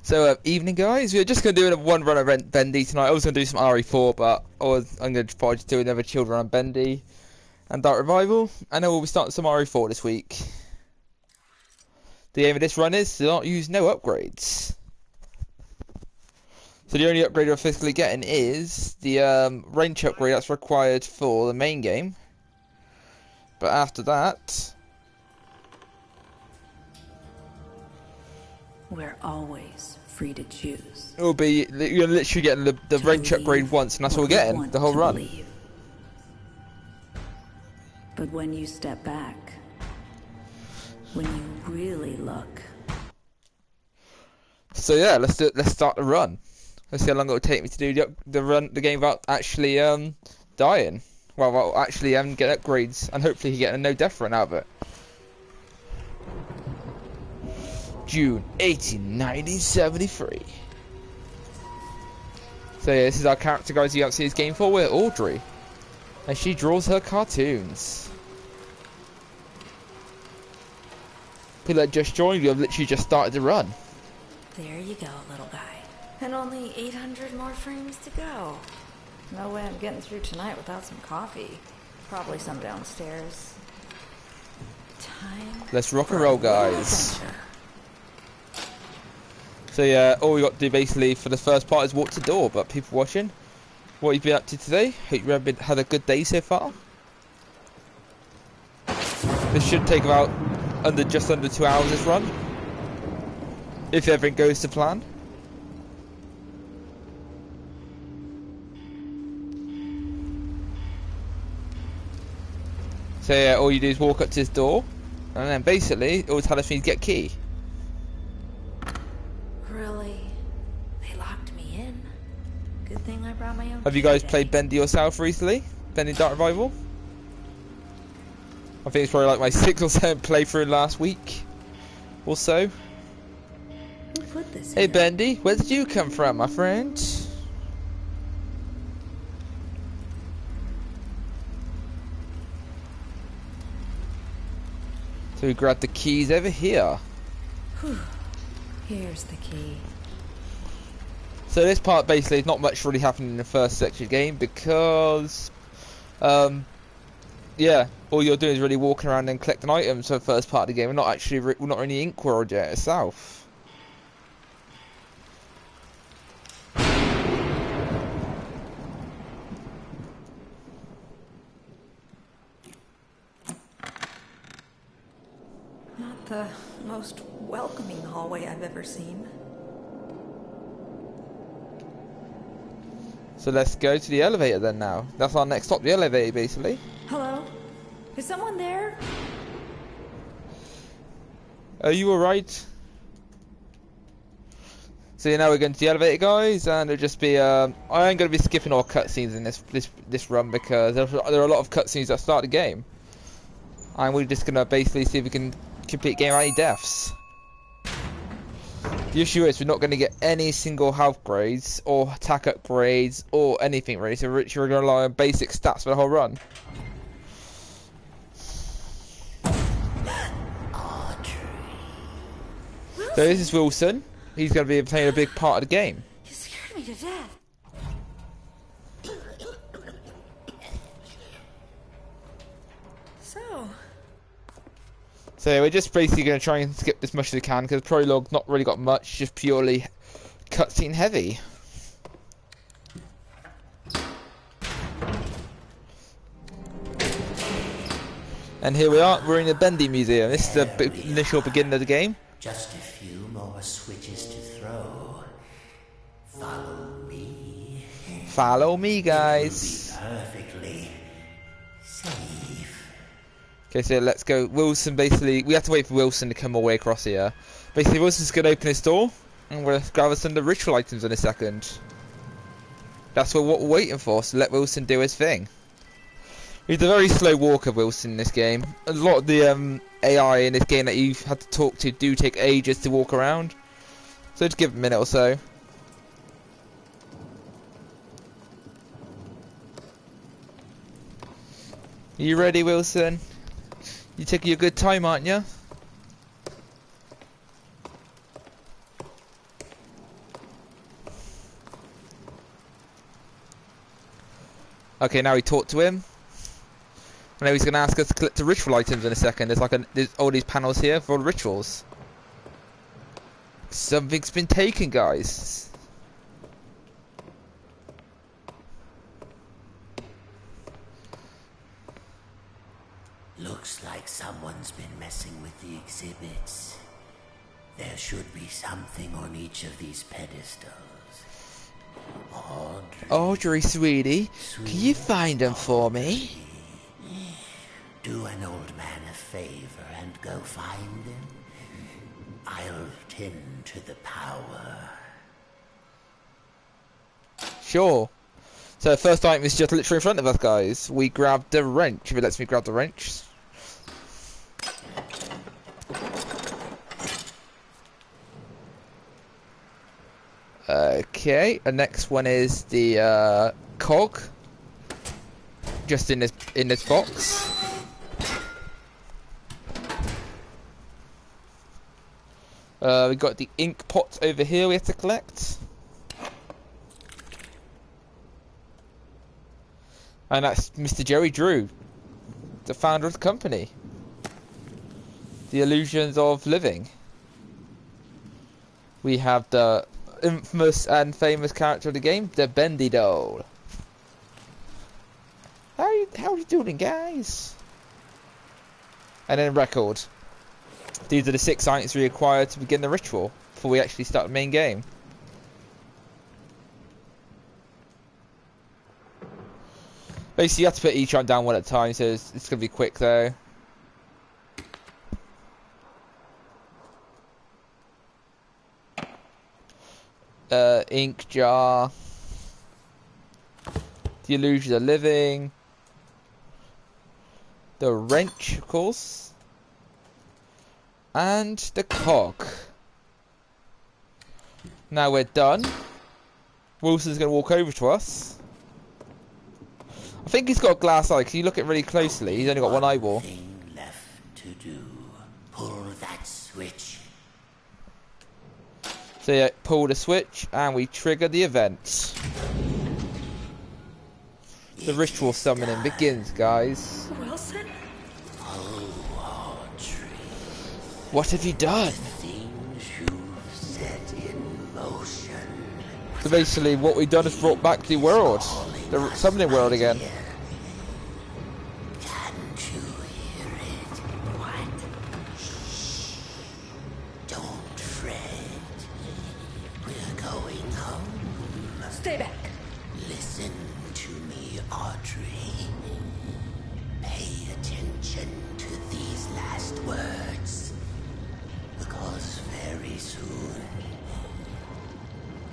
So, evening guys, we're just going to do one run of Bendy tonight. I was going to do some RE4, but I'm going to probably just do another chill run on Bendy and Dark Revival. And then we'll be starting some RE4 this week. The aim of this run is to not use no upgrades. So the only upgrade we're physically getting is the range upgrade that's required for the main game. But after that, we're always free to choose. It'll be, you're literally getting the range upgrade once, and that's all we're getting, the whole run. Believe. But when you step back, when you really look. So yeah, let's start the run. Let's see how long it will take me to do the game without actually dying. Well, without actually get upgrades, and hopefully get a no death run out of it. June 18, 1973. So yeah, this is our character, guys. You haven't seen this game before. We're Audrey, and she draws her cartoons. People that just joined you have literally just started to run. There you go, little guy. And only 800 more frames to go. No way I'm getting through tonight without some coffee. Probably some downstairs. Time. Let's rock and roll, guys. So yeah, all we got to do basically for the first part is walk to the door. But people watching, what have you been up to today? Hope you had a good day so far. This should take about just under 2 hours, this run, if everything goes to plan. So yeah, all you do is walk up to this door, and then basically it will tell us we need to get a key. Really? They locked me in. Good thing I brought my own. Have you guys played Bendy yourself recently? Bendy Dark Revival? I think it's probably like my 6th or 7th playthrough last week or so. Who put this Hey in? Bendy, where did you come from, my friend? So we grab the keys over here. Whew. Here's the key. So this part basically is not much really happening in the first section of the game because, yeah, all you're doing is really walking around and collecting items for the first part of the game. We're not actually, we're not in the Ink World yet itself. Not the most welcoming hallway I've ever seen. So let's go to the elevator then now. That's our next stop, the elevator basically. Hello? Is someone there? Are you alright? So now we're going to the elevator, guys, and it'll just be, I ain't going to be skipping all cutscenes in this run because there are a lot of cutscenes that start the game. And we're just going to basically see if we can complete game without any deaths. The issue is we're not going to get any single health grades or attack upgrades or anything really, so we're going to rely on basic stats for the whole run. So this is Wilson. He's going to be playing a big part of the game. You scared me to death. So we're just basically going to try and skip as much as we can because Prologue not really got much, just purely cutscene heavy. And here we are, we're in the Bendy Museum. This is the initial beginning of the game. Just a few more switches to throw. Follow me. Follow me, guys. Perfectly safe. Okay, so let's go. Wilson, basically, we have to wait for Wilson to come all the way across here. Basically, Wilson's going to open his door, and we'll grab us some of the ritual items in a second. That's what we're waiting for, so let Wilson do his thing. He's a very slow walker, Wilson, in this game. A lot of the AI in this game that you've had to talk to do take ages to walk around. So just give him a minute or so. You ready, Wilson? You taking your good time, aren't you? Okay, now we talk to him. Now he's going to ask us to collect the ritual items in a second. There's all these panels here for all the rituals. Something's been taken, guys. Looks like someone's been messing with the exhibits. There should be something on each of these pedestals. Audrey, sweetie, can you find them for me? Do an old man a favor and go find them. I'll tend to the power. Sure. So the first item is just literally in front of us, guys. We grabbed the wrench. If it lets me grab the wrench. Okay, the next one is the cog. Just in this box. We got the ink pot over here we have to collect. And that's Mr. Jerry Drew, the founder of the company. The Illusions of Living. We have the infamous and famous character of the game, the Bendy doll. How are you doing, guys? And then record. These are the 6 items we require to begin the ritual before we actually start the main game. Basically, you have to put each item down one at a time, so it's going to be quick though. Ink jar. The Illusion of Living. The wrench, of course. And the cog. Now we're done. Wilson's going to walk over to us. I think he's got a glass eye, because you look at it really closely, he's only got one eyeball. Thing left to do. Pull that switch. So yeah, pull the switch and we trigger the event. The ritual summoning begins, guys. Wilson? Oh, Audrey. What have you done? Things you've set in motion. So basically what we've done is brought back the world. The summoning world again. Can't you hear it? What? Shh. Don't fret. We're going home. Stay back. Listen to me, Audrey. Pay attention to these last words. Because very soon,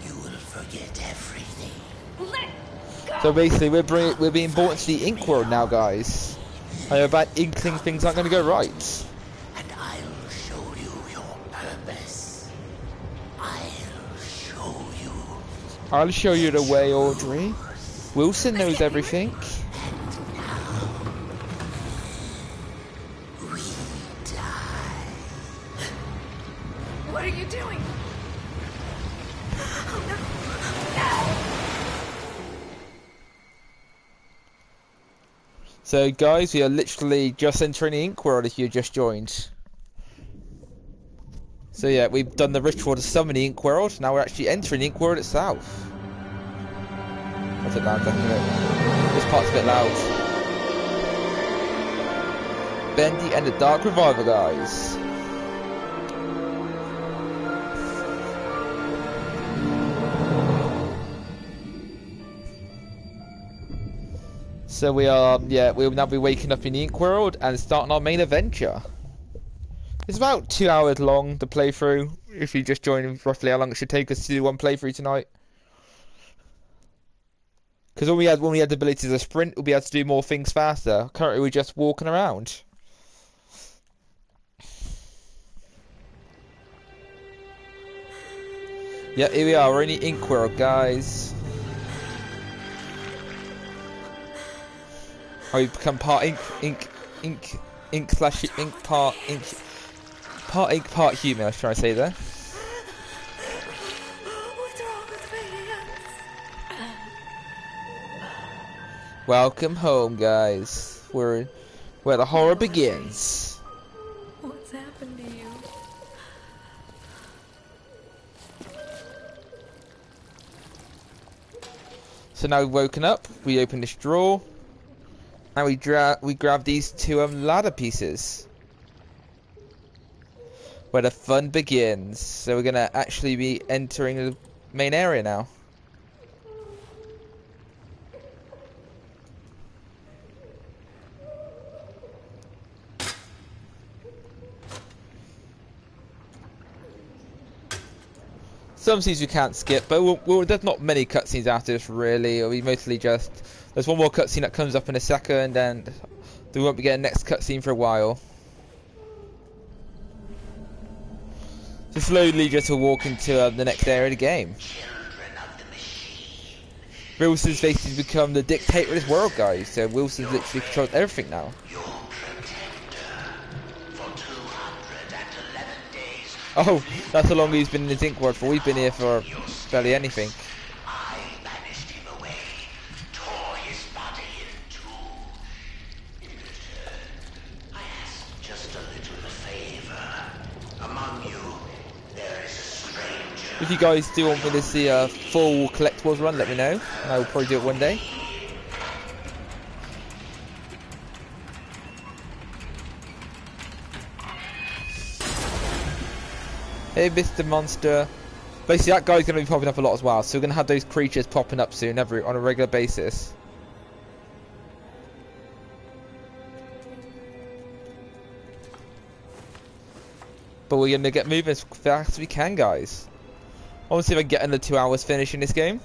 you will forget everything. Let go. So basically we're being brought into the ink world now, guys. I have a bad inkling things aren't going to go right. And I'll show you your purpose. I'll show you. I'll show you the way, Audrey. Wilson knows everything. We die. What are you doing? So guys, we are literally just entering the ink world if you just joined. So yeah, we've done the ritual to summon the ink world, now we're actually entering the ink world itself. That's a loud, isn't it? This part's a bit loud. Bendy and the Dark Reviver, guys. So we'll now be waking up in the ink world and starting our main adventure. It's about 2 hours long, the playthrough, if you just join roughly how long it should take us to do one playthrough tonight. Because when we had the ability to sprint, we'll be able to do more things faster. Currently we're just walking around. Yeah, here we are, we're in the ink world, guys. Oh, we become part ink slash ink, part ink, part human, I was trying to say there. What's wrong with me? Welcome home, guys. We're where the horror begins. What's happened to you? So now we've woken up. We open this drawer, and we grab these two ladder pieces. Where the fun begins. So we're gonna actually be entering the main area now. Some scenes we can't skip, but there's not many cutscenes after this really. It'll be mostly just there's one more cutscene that comes up in a second, and we won't be getting next cutscene for a while. So slowly just to walk into the next area of the game. Wilson's basically become the dictator of this world, guys. So Wilson's literally controls everything now. Oh, that's how long he's been in the Zinc World for. We've been here for barely anything. I banished him away, tore his body in two. In return, I asked just a little favor. Among you, there is a stranger. If you guys do want me to see a full collectibles run, let me know, and I will probably do it one day. Hey, Mr. Monster. Basically, that guy's going to be popping up a lot as well, so we're going to have those creatures popping up soon, on a regular basis. But we're going to get moving as fast as we can, guys. I want to see if I can get under 2 hours finishing this game.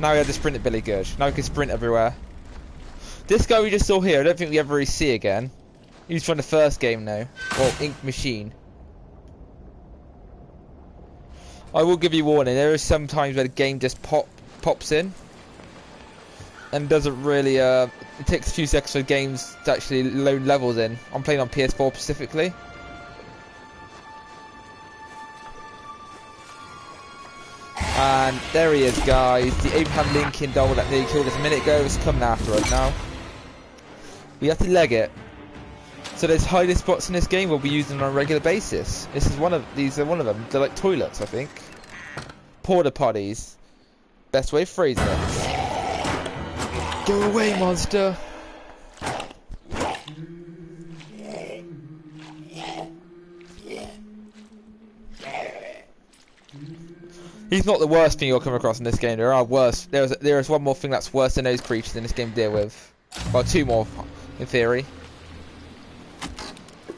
Now we have the sprint ability good. Now we can sprint everywhere. This guy we just saw here, I don't think we ever really see again. He was from the first game now. Or Ink Machine. I will give you warning, there is some times where the game just pops in. And doesn't really, it takes a few seconds for games to actually load levels in. I'm playing on PS4 specifically. And there he is, guys. The Abraham Lincoln doll that nearly killed us a minute ago is coming after us now. We have to leg it. So there's hiding spots in this game we'll be using on a regular basis. This is these are one of them. They're like toilets, I think. Porta potties. Best way of phrasing it. Go away, monster. He's not the worst thing you'll come across in this game. There are worse. There is one more thing that's worse than those creatures in this game to deal with. Well, two more, in theory.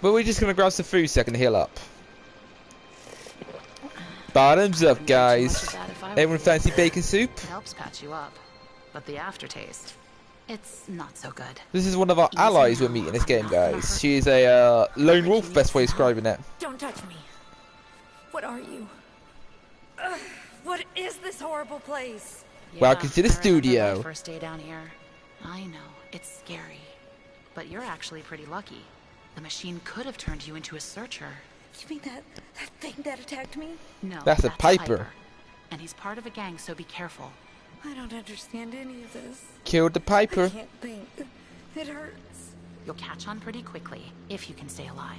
But we're just gonna grab some food so I can heal up. Bottoms up, guys. Everyone fancy bacon soup? It helps patch you up, but the aftertaste, it's not so good. This is one of our allies we're meeting in this game, guys. She is a lone wolf, best way of describing it. Don't touch me. What are you? Ugh, what is this horrible place? Yeah, Welcome to the I remember studio. my first day down here. I know, it's scary. But you're actually pretty lucky. The machine could have turned you into a searcher. You mean that thing that attacked me? No, That's a Piper. And he's part of a gang, so be careful. I don't understand any of this. Killed the I Piper. can't think. It hurts. You'll catch on pretty quickly, if you can stay alive.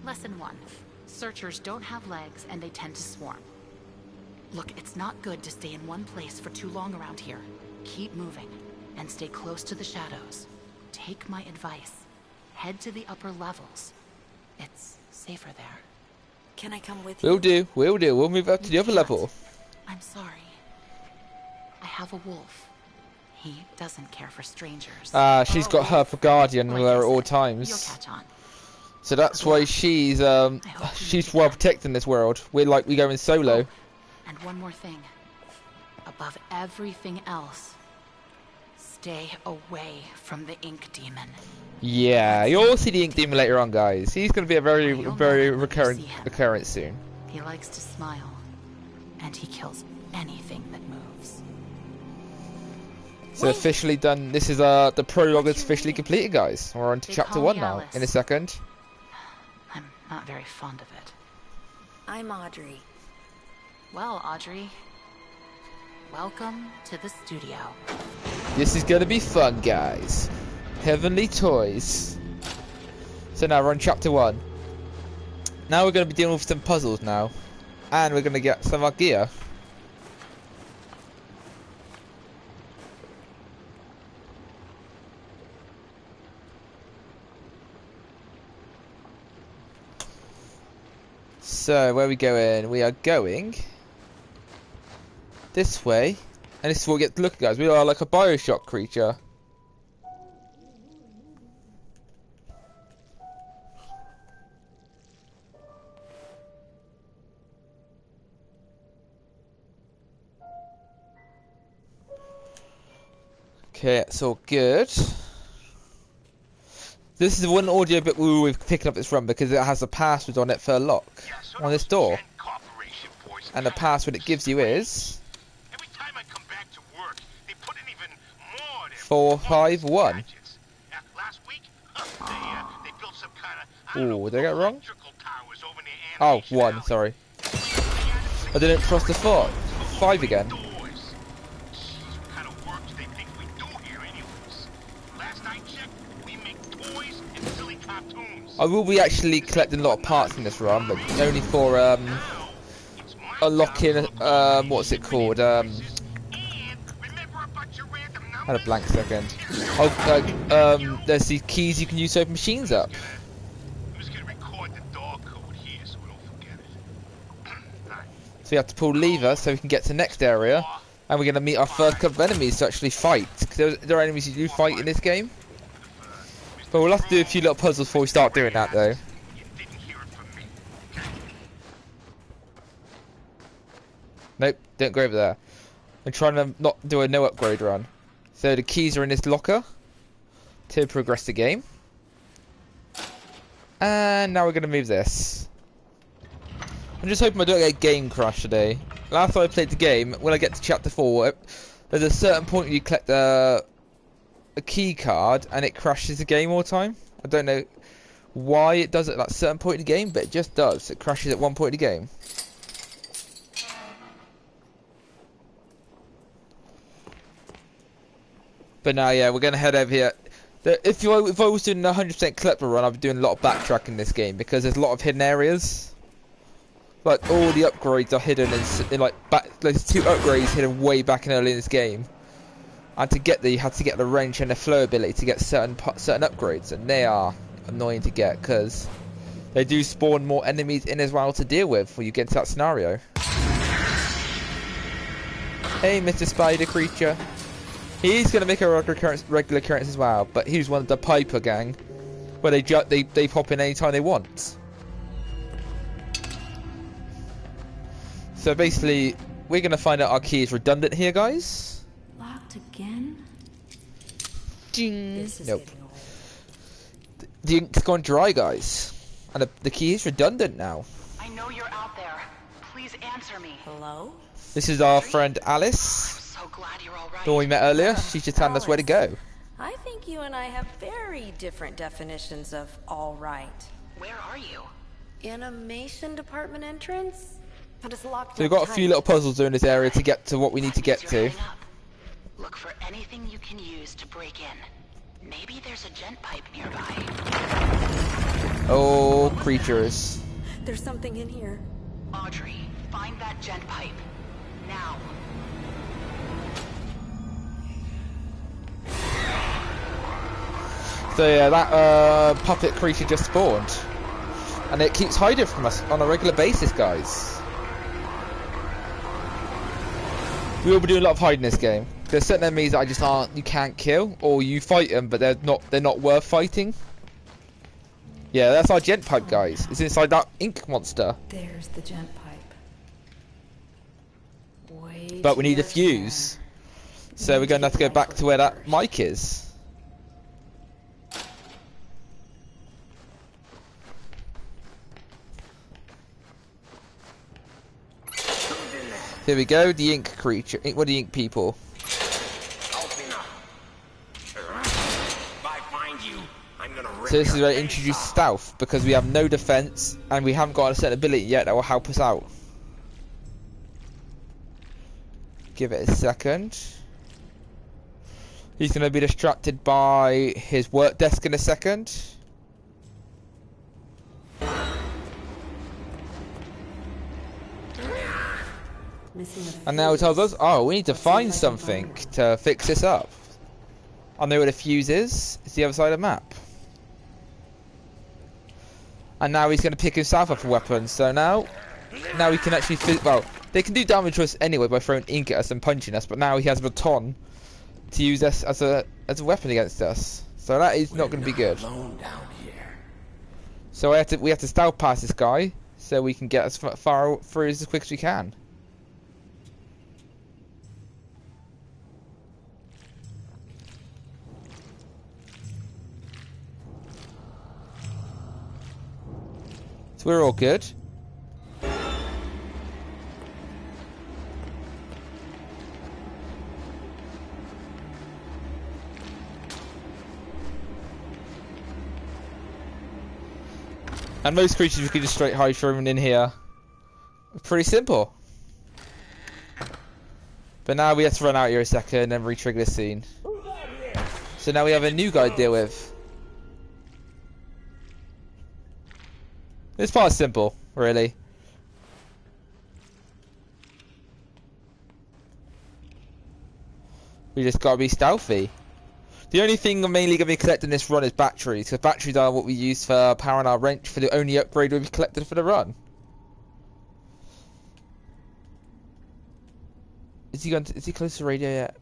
Lesson 1. Searchers don't have legs, and they tend to swarm. Look, it's not good to stay in one place for too long around here. Keep moving, and stay close to the shadows. Take my advice. Head to the upper levels. It's safer there. Can I come with you? We'll do. We'll move up to the other level. I'm sorry. I have a wolf. He doesn't care for strangers. She's got her guardian with her at all You'll times. catch on. So that's why she's well protected in this world. We go in solo. And one more thing. Above everything else, stay away from the ink demon. Yeah, you'll see the Ink Demon later on, guys. He's going to be a very You'll very know when you recurrent see him. occurrence soon. He likes to smile, and he kills anything that moves. So officially done. This is the prologue is officially completed, guys. We're on to They chapter call 1 me now. Alice. In a second. I'm not very fond of it. I'm Audrey. Well, Audrey, welcome to the studio. This is gonna be fun, guys. Heavenly toys. So now we're on chapter 1. Now we're gonna be dealing with some puzzles now. And we're gonna get some of our gear. So, where are we going? We are going this way. And this is what we get to look at, guys. We are like a Bioshock creature. Okay, it's all good. This is the one audio bit we've picked up this from because it has a password on it for a lock on this door. And the password it gives you is 451. Ooh, did I get it wrong? Oh, 1, sorry. I didn't cross the 4. 5 again. I will be actually collecting a lot of parts in this run, but only for unlocking what's it called? Had a blank second. Oh, there's these keys you can use to open machines up. So we have to pull lever so we can get to the next area, and we're gonna meet our first couple of enemies to actually fight. Because there are enemies you do fight in this game. But we'll have to do a few little puzzles before we start doing that, though. Nope, don't go over there. I'm trying to not do a no upgrade run. So the keys are in this locker to progress the game. And now we're going to move this. I'm just hoping I don't get a game crash today. Last time I played the game, when I get to chapter 4, there's a certain point where you collect a key card and it crashes the game all the time. I don't know why it does it at that certain point in the game, but it just does. It crashes at one point in the game. But now, yeah, we're gonna head over here. If I was doing a 100% collector run, I'd be doing a lot of backtracking in this game because there's a lot of hidden areas. Like all the upgrades are hidden in like there's 2 upgrades hidden way back in early in this game. And to get there, you had to get the wrench and the flow ability to get certain upgrades, and they are annoying to get because they do spawn more enemies in as well to deal with when you get into that scenario. Hey, Mr. Spider Creature. He's gonna make a regular occurrence as well, but he's one of the Piper gang, where they pop in anytime they want. So basically, we're gonna find out our key is redundant here, guys. Again? Ding. Nope. The ink's gone dry, guys, and the key is redundant now. I know you're out there. Please answer me. Hello? This is our friend Alice. I'm so glad you're all right. The one we met earlier. She's just telling us where to go. I think you and I have very different definitions of all right. Where are you? Animation department entrance? But it's locked. So we've got a few little puzzles in this area to get to what we need to get to. Look for anything you can use to break in. Maybe there's a gent pipe nearby. Oh, creatures. There's something in here. Audrey, find that gent pipe. Now. So yeah, that puppet creature just spawned. And it keeps hiding from us on a regular basis, guys. We will be doing a lot of hiding in this game. There's certain enemies that you can't kill, or you fight them, but they're not worth fighting. Yeah, that's our gent pipe, guys. It's inside that ink monster. There's the gent pipe. But we need a fuse. So we're going to have to go back to where that mic is. Here we go, the ink creature. What are the ink people? So this is where I introduce stealth, because we have no defense and we haven't got a certain ability yet that will help us out. Give it a second. He's going to be distracted by his work desk in a second. And now it tells us, oh, we need to find something to fix this up. I know where the fuse is. It's the other side of the map. And now he's going to pick himself up a weapon. So now he can actually well, they can do damage to us anyway by throwing ink at us and punching us. But now he has a baton to use us as a weapon against us. So that is not going to be good. So we have to stealth past this guy so we can get as far through as quick as we can. So we're all good. And most creatures you can just straight hide from in here. Pretty simple. But now we have to run out here a second and re-trigger the scene. So now we have a new guy to deal with. This part's simple, really. We just gotta be stealthy. The only thing I'm mainly going to be collecting this run is batteries, because batteries are what we use for powering our wrench for the only upgrade we've collected for the run. Is he close to radio yet?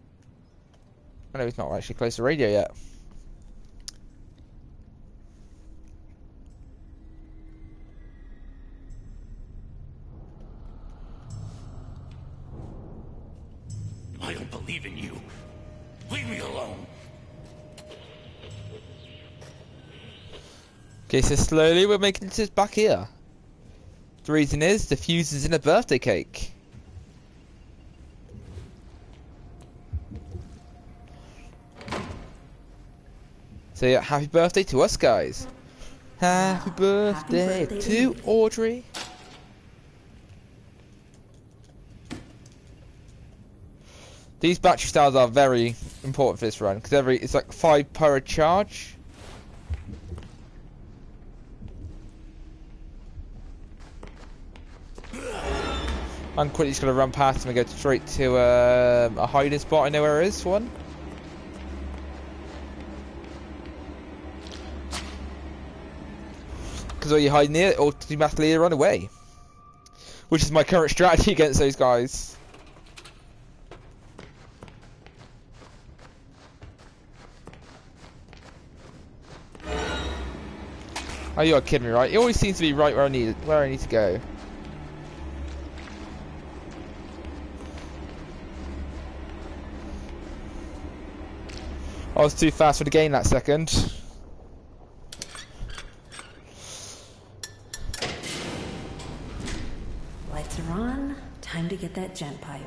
Oh, no, he's not actually close to radio yet. I don't believe in you. Leave me alone. Okay, so slowly we're making it back here. The reason is the fuse is in a birthday cake. So yeah, happy birthday to us guys. Happy birthday to Audrey. These battery styles are very important for this run because it's like 5 per charge. I'm quickly just going to run past him and go straight to a hiding spot. I know where it is, one. Because all you hide near it automatically run away. Which is my current strategy against those guys. Oh, you're kidding me, right? He always seems to be right where I need to go. I was too fast for the game that second. Lights are on. Time to get that gent pipe.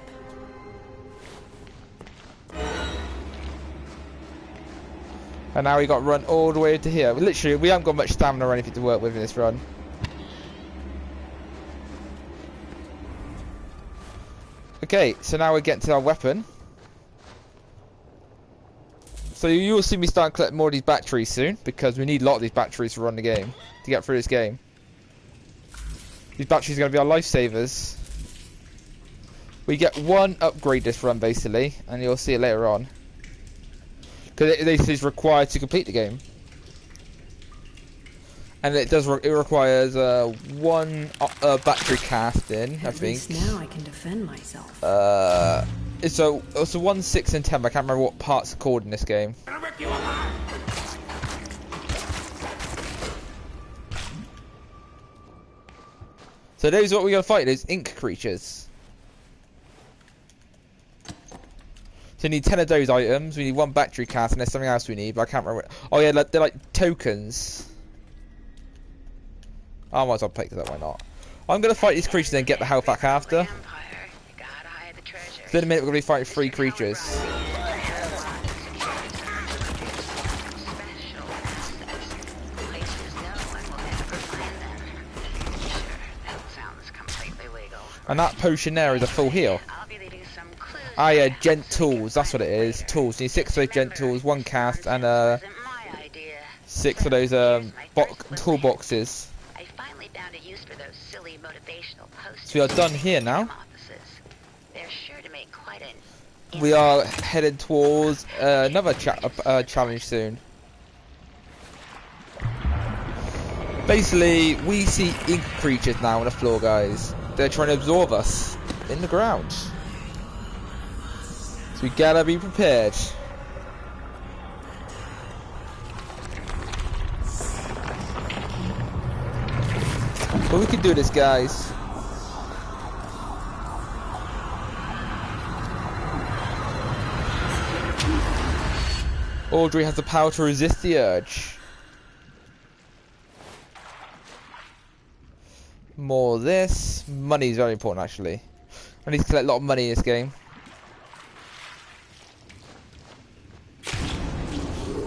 And now we got to run all the way to here. Literally, we haven't got much stamina or anything to work with in this run. Okay, so now we're getting to our weapon. So you will see me start collecting more of these batteries soon, because we need a lot of these batteries to run the game, to get through this game. These batteries are going to be our lifesavers. We get one upgrade this run, basically, and you'll see it later on. Because this is required to complete the game. And it requires one battery casting, I think. At least now I can defend myself. It's a 1, 6, and 10, but I can't remember what parts are called in this game. So those are what we're going to fight, those ink creatures. So we need 10 of those items, we need 1 battery cast, and there's something else we need, but I can't remember. Oh yeah, they're like tokens. I might as well pick that, why not? I'm going to fight these creatures and get the health back after. So in a minute we're going to be fighting 3 creatures. And that potion there is a full heal. Ah, yeah, gent tools. That's what it is. Tools. You need 6 of those gent tools, 1 cast, and 6 of those toolboxes. I finally found a use for those silly motivational posters. So we are done here now. They're sure to make quite an We are headed towards another challenge soon. Basically, we see ink creatures now on the floor, guys. They're trying to absorb us in the ground. So we gotta be prepared. But we can do this, guys. Audrey has the power to resist the urge. More of this. Money is very important, actually. I need to collect a lot of money in this game.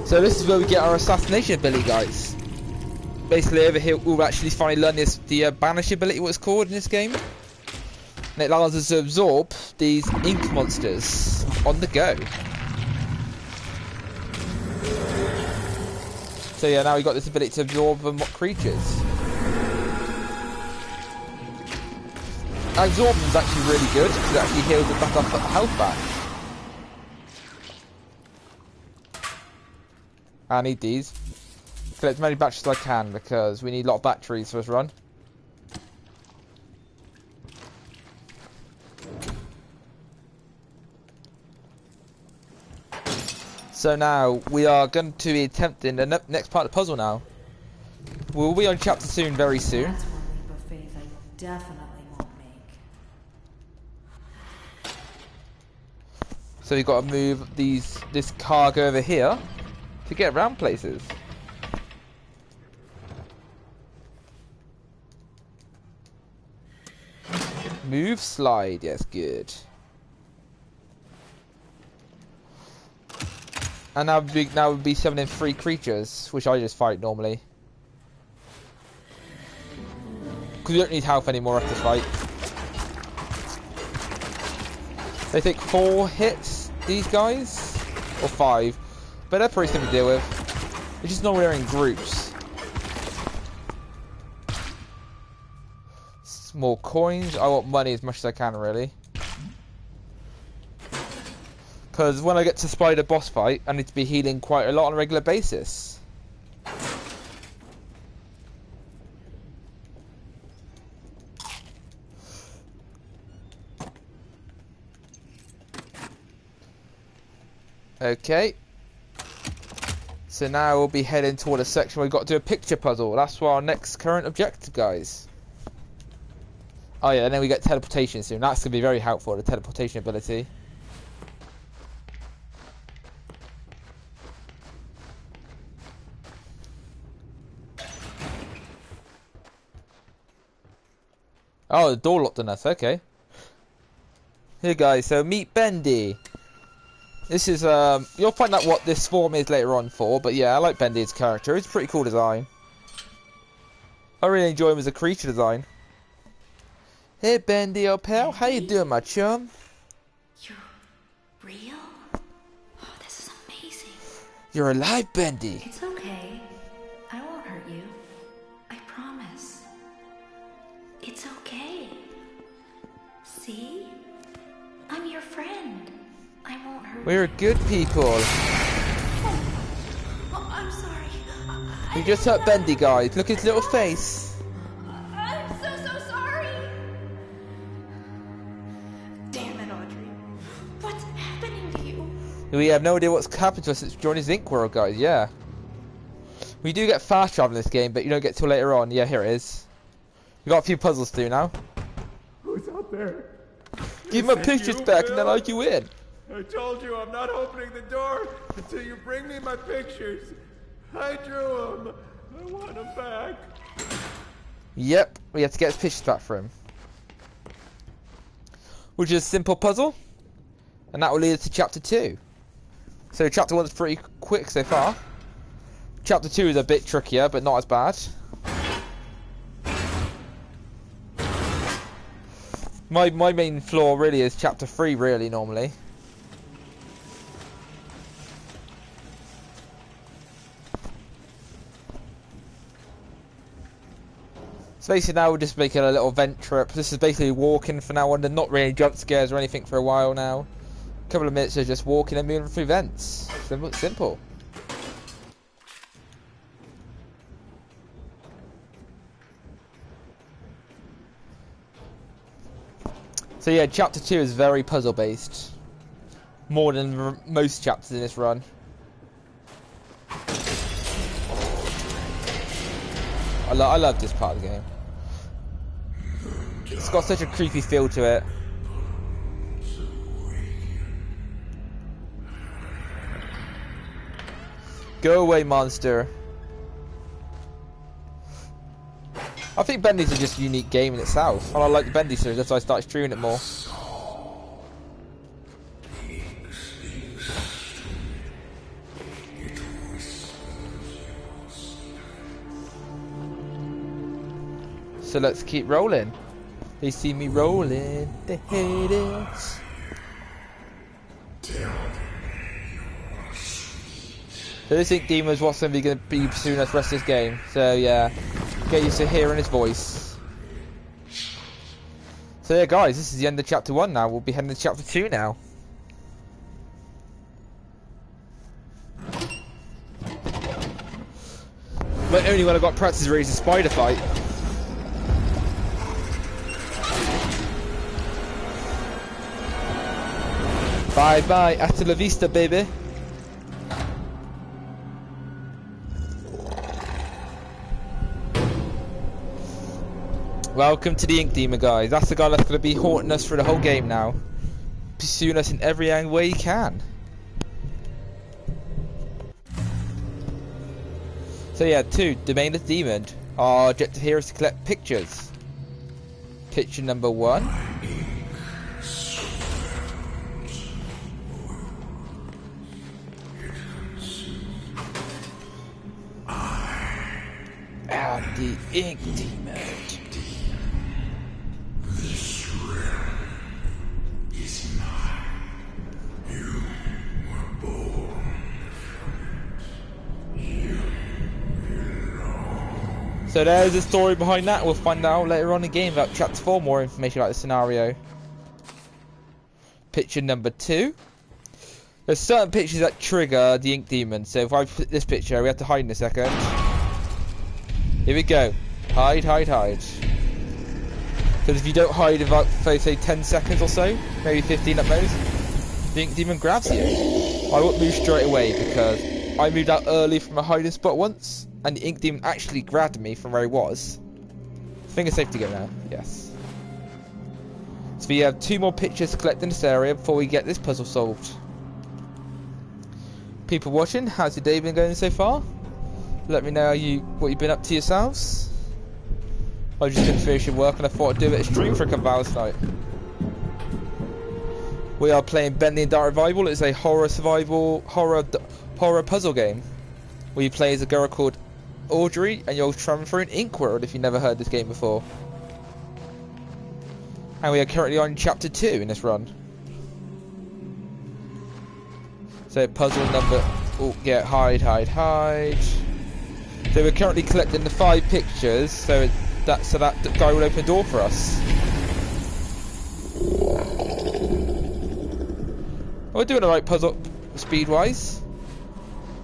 So this is where we get our assassination ability, guys. Basically, over here we'll actually finally learn the banish ability, what it's called in this game. And it allows us to absorb these ink monsters on the go. So yeah, now we've got this ability to absorb creatures. Absorbing is actually really good because it actually heals the back up health back. I need these. Collect as many batteries as I can because we need a lot of batteries for this run. So now we are going to be attempting the next part of the puzzle now. We'll be on chapter soon, very soon. That's one leap of faith I definitely won't make. So we've got to move this cargo over here to get around places. Move, slide, yes, good. And now we'll be summoning 3 creatures, which I just fight normally. Because we don't need health anymore after this fight. They take 4 hits, these guys? Or 5. But they're pretty simple to deal with. It's just normally they're in groups. More coins. I want money as much as I can, really. Because when I get to Spider boss fight, I need to be healing quite a lot on a regular basis. Okay. So now we'll be heading toward a section where we've got to do a picture puzzle. That's our next current objective, guys. Oh yeah, and then we get teleportation soon. That's going to be very helpful, the teleportation ability. Oh, the door locked on us, okay. Here guys, so meet Bendy. This is, you'll find out what this form is later on for, but yeah, I like Bendy's character. It's a pretty cool design. I really enjoy him as a creature design. Hey Bendy, old pal, how you doing, my chum? You're real? Oh, this is amazing. You're alive, Bendy. It's okay. I won't hurt you. I promise. It's okay. See? I'm your friend. I won't hurt you. We're good people. Oh, I'm sorry. We just hurt Bendy, guys. Look at his little face. I'm so sorry. Damn it, Audrey. What's happening to you? We have no idea what's happened to us since joining his Ink World, guys. Yeah. We do get fast travel in this game, but you don't get till later on. Yeah, here it is. We got a few puzzles to do now. Who's out there? Give my pictures back and then I'll let you in. I told you I'm not opening the door until you bring me my pictures. I drew them. I want them back. Yep, we have to get his pictures back for him. Which is a simple puzzle. And that will lead us to chapter 2. So chapter 1 is pretty quick so far. Chapter 2 is a bit trickier, but not as bad. My main flaw really is chapter 3 really normally. So basically now we're just making a little vent trip. This is basically walking for now on, and not really jump scares or anything for a while now. A couple of minutes of just walking and moving through vents. Simple. So yeah, chapter 2 is very puzzle based. More than most chapters in this run. I love this part of the game. It's got such a creepy feel to it. Go away, monster. I think Bendy's just a unique game in itself. And I like the Bendy series, that's why I started streaming it more. So let's keep rolling. They see me rolling, they hate it. So this Ink Demon is what's going to be pursuing us the rest of this game. So yeah, get used to hearing his voice. So yeah guys, this is the end of chapter 1 now. We'll be heading to chapter 2 now. But only when I got practice really is a spider fight. Bye bye, hasta la vista, baby. Welcome to the Ink Demon, guys. That's the guy that's going to be haunting us for the whole game now. Pursuing us in every angle way he can. So yeah, 2, Domain of the Demon. Our objective here is to collect pictures. Picture number 1. The Ink Demon. This realm is mine. You were born from it. You belong. So there's a story behind that. We'll find out later on in the game about chapter 4, more information about the scenario. Picture number 2. There's certain pictures that trigger the Ink Demon. So if I put this picture, we have to hide in a second. Here we go. Hide, hide, hide. Because if you don't hide in about, say, 10 seconds or so, maybe 15 at most, the Ink Demon grabs you. I won't move straight away because I moved out early from a hiding spot once, and the Ink Demon actually grabbed me from where he was. I think it's safe to go now. Yes. So we have 2 more pictures to collect in this area before we get this puzzle solved. People watching, how's your day been going so far? Let me know what you've been up to yourselves. I just didn't finish your work and I thought I'd do a bit of stream for a couple hours tonight. We are playing Bendy and Dark Revival. It's a horror puzzle game where you play as a girl called Audrey and you're traveling through an ink world if you've never heard this game before. And we are currently on chapter 2 in this run. So puzzle number, oh yeah, hide, hide, hide. So we're currently collecting the 5 pictures, so that guy will open a door for us. We're doing alright puzzle speed wise.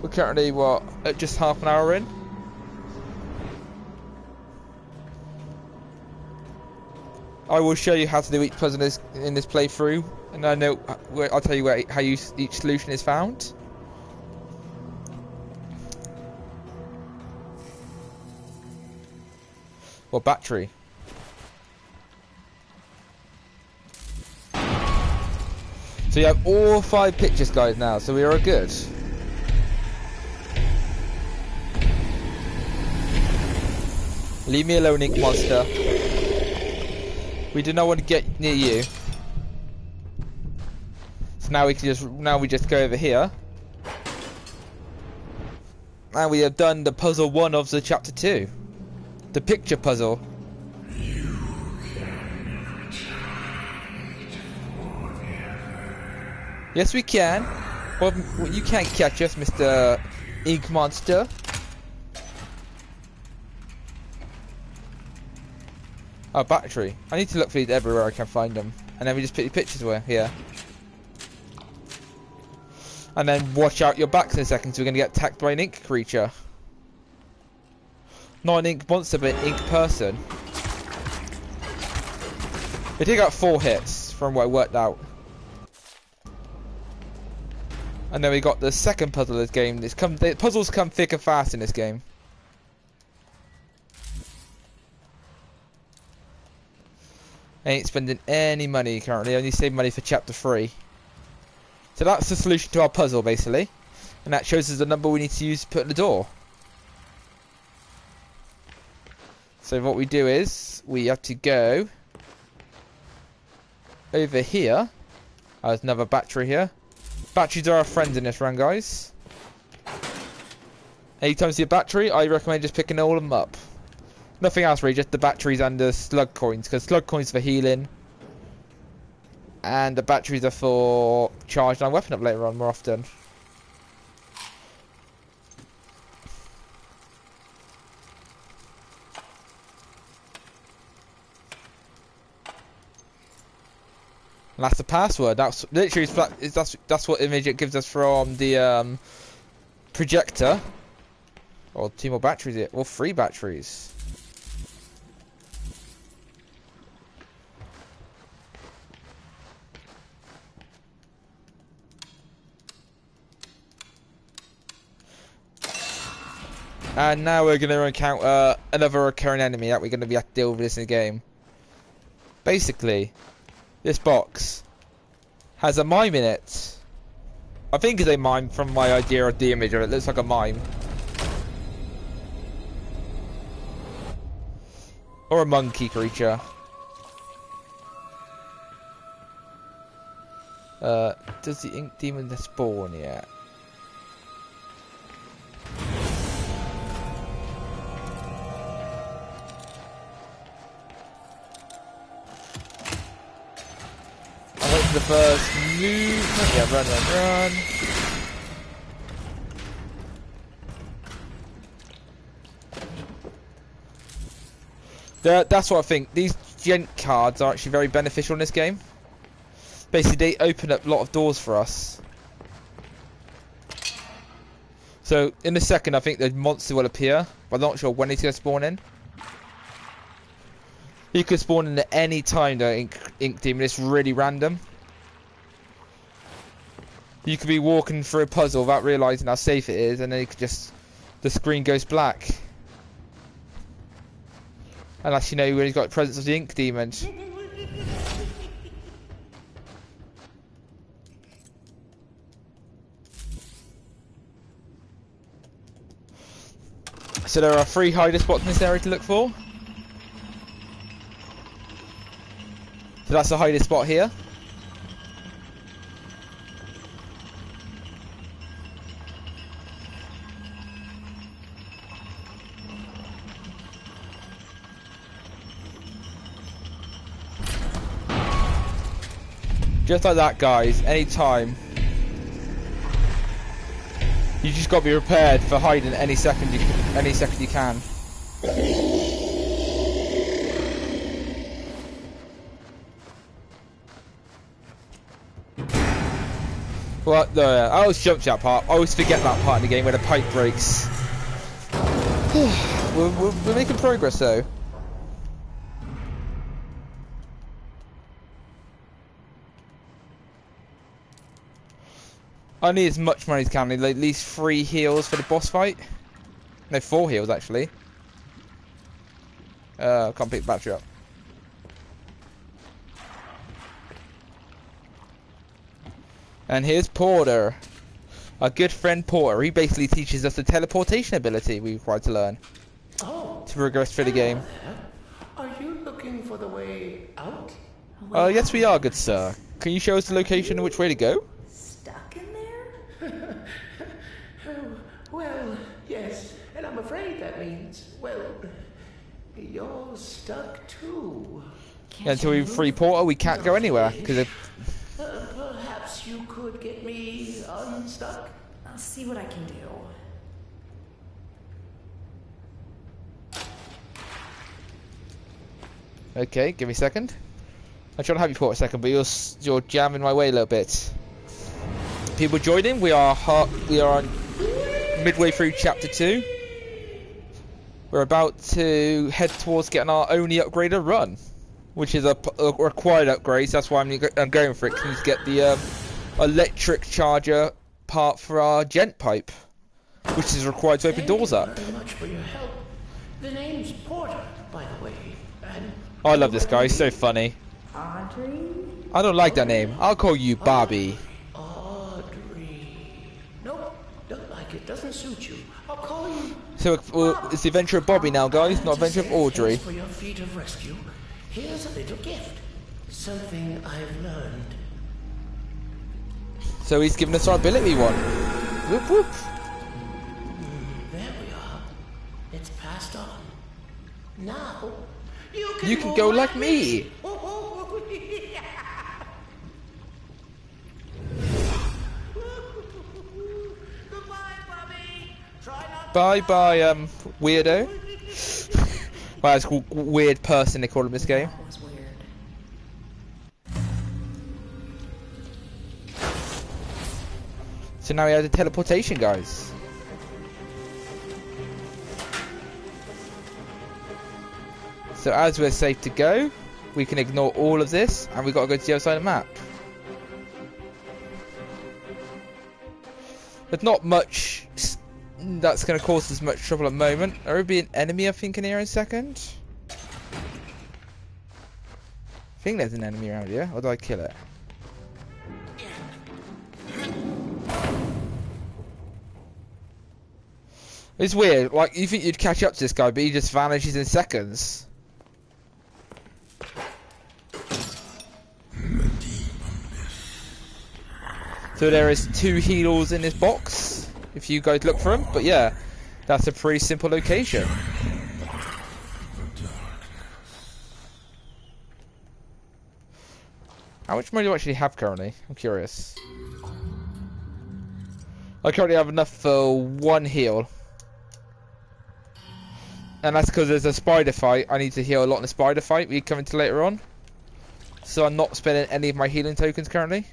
We're currently at just half an hour in. I will show you how to do each puzzle in this playthrough, and I'll tell you how each solution is found. Or battery. So you have all 5 pictures, guys, now, so we are good. Leave me alone, Ink Monster. We do not want to get near you. So now we just go over here. And we have done the puzzle 1 of the chapter 2. The picture puzzle. You can return. Yes, we can. Well, you can't catch us, Mr. Ink Monster. Oh, battery. I need to look for these everywhere I can find them. And then we just put the pictures away here. And then watch out your backs in a second, so we're going to get attacked by an ink creature. Not an ink monster, but an ink person. We take out 4 hits from what I worked out. And then we got the second puzzle of this game. The puzzles come thick and fast in this game. I ain't spending any money currently, I only save money for chapter 3. So that's the solution to our puzzle basically. And that shows us the number we need to use to put in the door. So what we do is, we have to go over here. Oh, there's another battery here. Batteries are our friends in this run, guys. Anytime you see a battery, I recommend just picking all of them up. Nothing else really, just the batteries and the slug coins, because slug coins are for healing. And the batteries are for charging our weapon up later on more often. And that's the password. That's literally that's what image it gives us from the projector. Or 2 more batteries here. Or 3 batteries. And now we're going to encounter another recurring enemy that we're going to have to deal with this in the game. Basically, this box has a mime in it. I think it's a mime from my idea of the image of it. It looks like a mime. Or a monkey creature. Does the ink demon spawn yet? The first movement. Yeah, run, run, run. That's what I think. These gent cards are actually very beneficial in this game. Basically, they open up a lot of doors for us. So, in a second, I think the monster will appear, but I'm not sure when he's going to spawn in. He could spawn in at any time, the ink demon. It's really random. You could be walking through a puzzle without realising how safe it is, and then you could just, the screen goes black. Unless you know when he's got the presence of the ink demon. So there are 3 hiding spots in this area to look for. So that's the hiding spot here. Just like that, guys, anytime. You just got to be prepared for hiding any second you can. Well, no, I always jump to that part. I always forget that part in the game where the pipe breaks. we're making progress though. I need as much money as I can. I need at least 3 heals for the boss fight. No, 4 heals actually. Can't pick the battery up. And here's Porter. Our good friend Porter. He basically teaches us the teleportation ability we require to learn. Oh, to progress through the game. are you looking for the way out? Yes we are, good sir. Can you show us the location and which way to go? Stuck in there? Well, yes, and I'm afraid that means, well, you're stuck too. Yeah, until we free Porter, we can't go anywhere. Because Perhaps perhaps you could get me unstuck? I'll see what I can do. Okay, give me a second. I'm trying to have you for a second, but you're jamming my way a little bit. People joining. We are on midway through chapter 2. We're about to head towards getting our only upgrader run, which is a required upgrade. So that's why I'm going for it. Can get the electric charger part for our gent pipe, which is required to open doors up. Thank you very much for your help. The name's Porter, by the way. And Oh, I love this guy. He's so funny. Audrey? I don't like that name. I'll call you Bobby. Audrey. Nope, don't like it. Doesn't suit you. I'll call you. So it's the adventure of Bobby now, guys, not adventure of Audrey. Thanks for your feat of rescue. Here's a little gift. Something I've learned. So he's given us our ability one. Whoop whoop. There we are. It's passed on. Now, You can go like me. Goodbye, Bobby. Try not Bye bye, weirdo. Well, it's called weird person they call him in this game. That was weird. So now we have the teleportation, guys. So as we're safe to go, we can ignore all of this, and we've got to go to the other side of the map. There's not much that's going to cause us much trouble at the moment. There will be an enemy, I think, in here in a second. I think there's an enemy around here, or do I kill it? It's weird, like, you think you'd catch up to this guy, but he just vanishes in seconds. So there is 2 heals in this box, if you guys look for them, but yeah, that's a pretty simple location. How much money do I actually have currently? I'm curious. I currently have enough for 1 heal. And that's because there's a spider fight. I need to heal a lot in the spider fight we come into later on. So I'm not spending any of my healing tokens currently.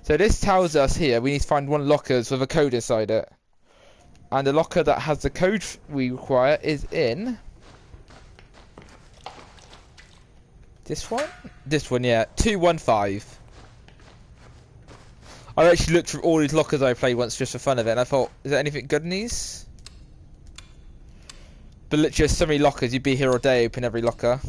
So this tells us here we need to find 1 locker with a code inside it. And the locker that has the code we require is in... this one? This one, yeah. 215. I actually looked through all these lockers I played once just for fun of it, and I thought, is there anything good in these? But literally, so many lockers, you'd be here all day, open every locker.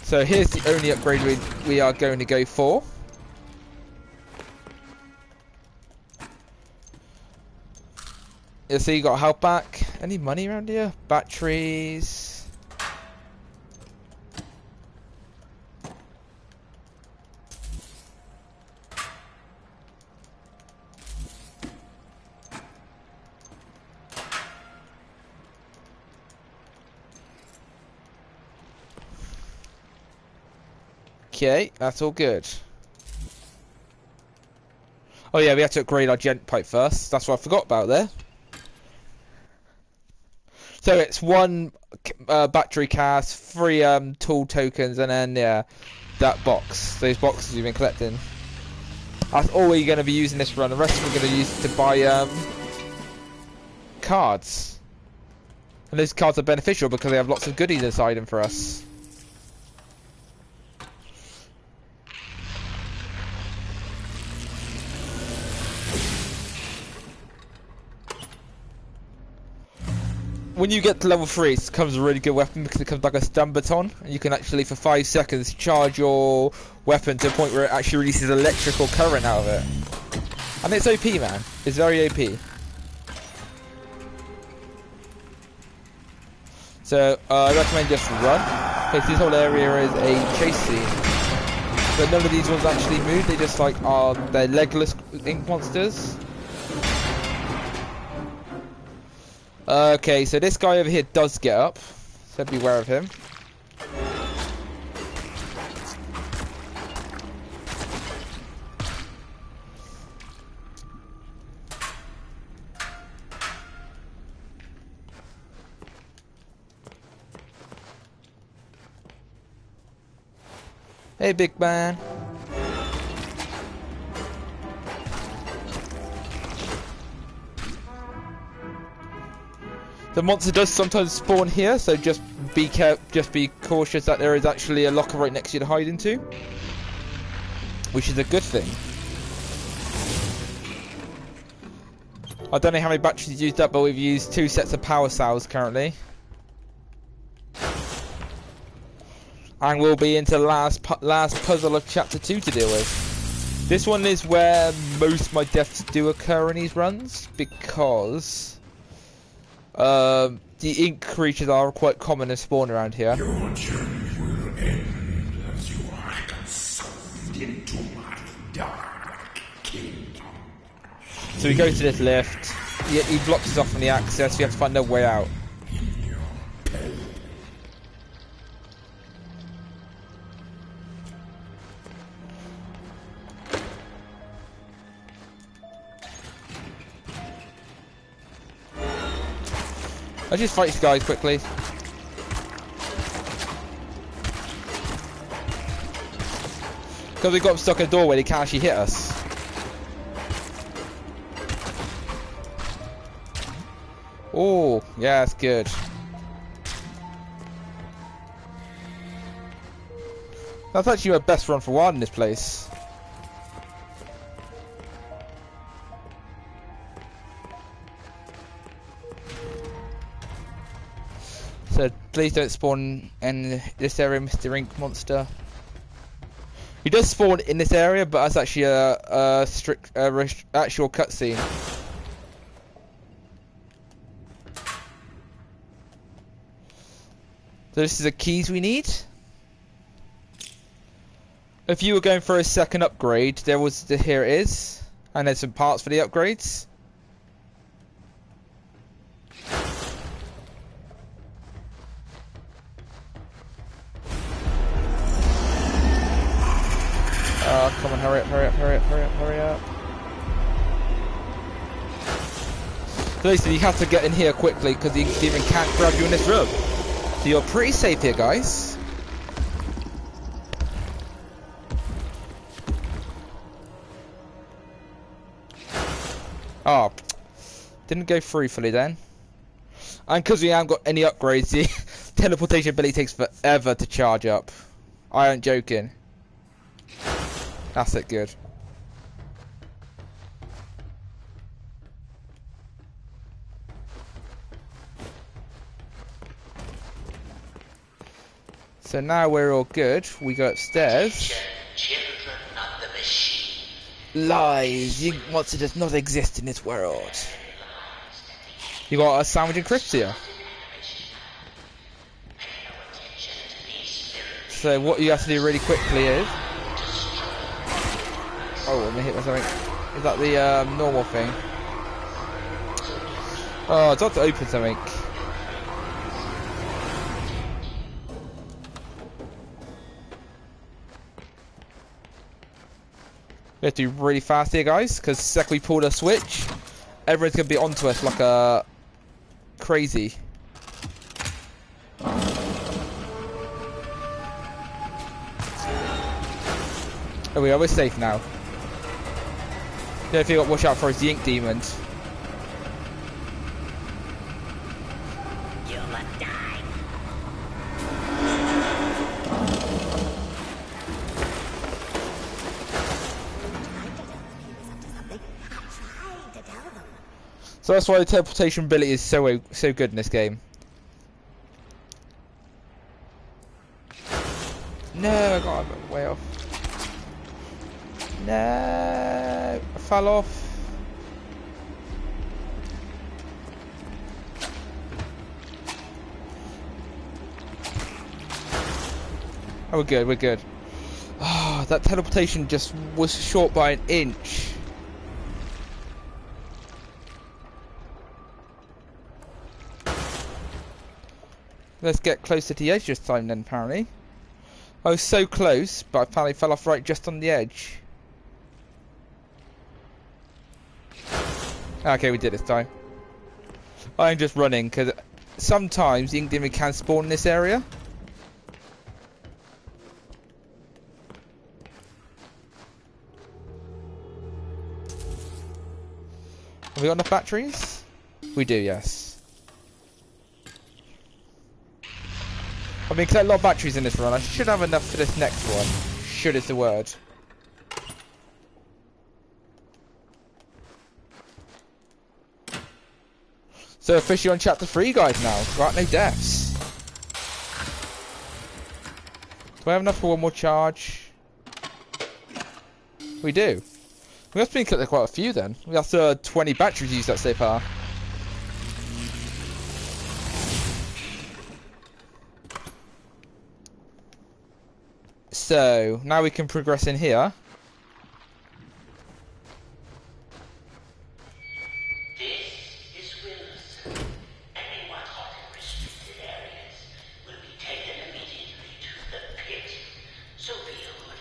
So here's the only upgrade we are going to go for. Yeah, so you got health back. Any money around here? Batteries. Okay, that's all good. Oh yeah, we have to upgrade our gent pipe first. That's what I forgot about there. So it's 1 battery cast, 3 tool tokens, and then yeah, that box. Those boxes you've been collecting. That's all we're going to be using this run. The rest we're going to use to buy cards. And those cards are beneficial because they have lots of goodies inside them for us. When you get to level 3, it becomes a really good weapon because it comes like a stun baton, and you can actually for 5 seconds charge your weapon to a point where it actually releases electrical current out of it. And it's OP, man. It's very OP. So I recommend just run, because this whole area is a chase scene. But none of these ones actually move, they just like are, they're legless ink monsters. Okay, so this guy over here does get up. So beware of him. Hey, big man. The monster does sometimes spawn here, so just be cautious that there is actually a locker right next to you to hide into, which is a good thing. I don't know how many batteries you've used up, but we've used 2 sets of power cells currently. And we'll be into last puzzle of chapter 2 to deal with. This one is where most of my deaths do occur in these runs, because the ink creatures are quite common and spawn around here. Your journey will end as you are consumed into my dark kingdom. So we go to this lift. He blocks us off from the access. We have to find a way out. I'll just fight these guys quickly. Because we got them stuck in a doorway, they can't actually hit us. Oh, yeah, that's good. That's actually my best run for one in this place. So please don't spawn in this area, Mr. Ink Monster. He does spawn in this area, but that's actually a strict actual cutscene. So this is the keys we need. If you were going for a second upgrade, here it is, and there's some parts for the upgrades. Come on, hurry up, hurry up, hurry up, hurry up, hurry up. So basically, you have to get in here quickly because the demon can't grab you in this room. So you're pretty safe here, guys. Oh, didn't go through fully then. And because we haven't got any upgrades, the teleportation ability takes forever to charge up. I ain't joking. That's it, good. So now we're all good. We go upstairs. Children of the machine. Lies! You monster does not exist in this world. You got a sandwich and crisps here. So what you have to do really quickly is... Oh, I'm gonna hit myself. Is that the normal thing? Oh, it's got to open something. We have to be really fast here, guys, because the second we pull the switch, everyone's gonna be onto us like a crazy. Oh, we're safe now. The only thing you got to watch out for is the ink demons. You must die. So that's why the teleportation ability is so good in this game. No, I got way off. No, I fell off. Oh, we're good, we're good. Oh, that teleportation just was short by an inch. Let's get closer to the edge this time then, apparently. I was so close, but I apparently fell off right just on the edge. Okay, we did this time. I'm just running, because sometimes the ink demon can spawn in this area. Have we got enough batteries? We do, yes. I mean, 'cause there are a lot of batteries in this run. I should have enough for this next one. Should is the word. So officially on chapter 3, guys, now. Right, no deaths. Do I have enough for one more charge? We do. We must have been collecting quite a few then. We have 20 batteries used up so far. So, now we can progress in here. This is Wilson. Anyone caught in restricted areas will be taken immediately to the pit. So be a good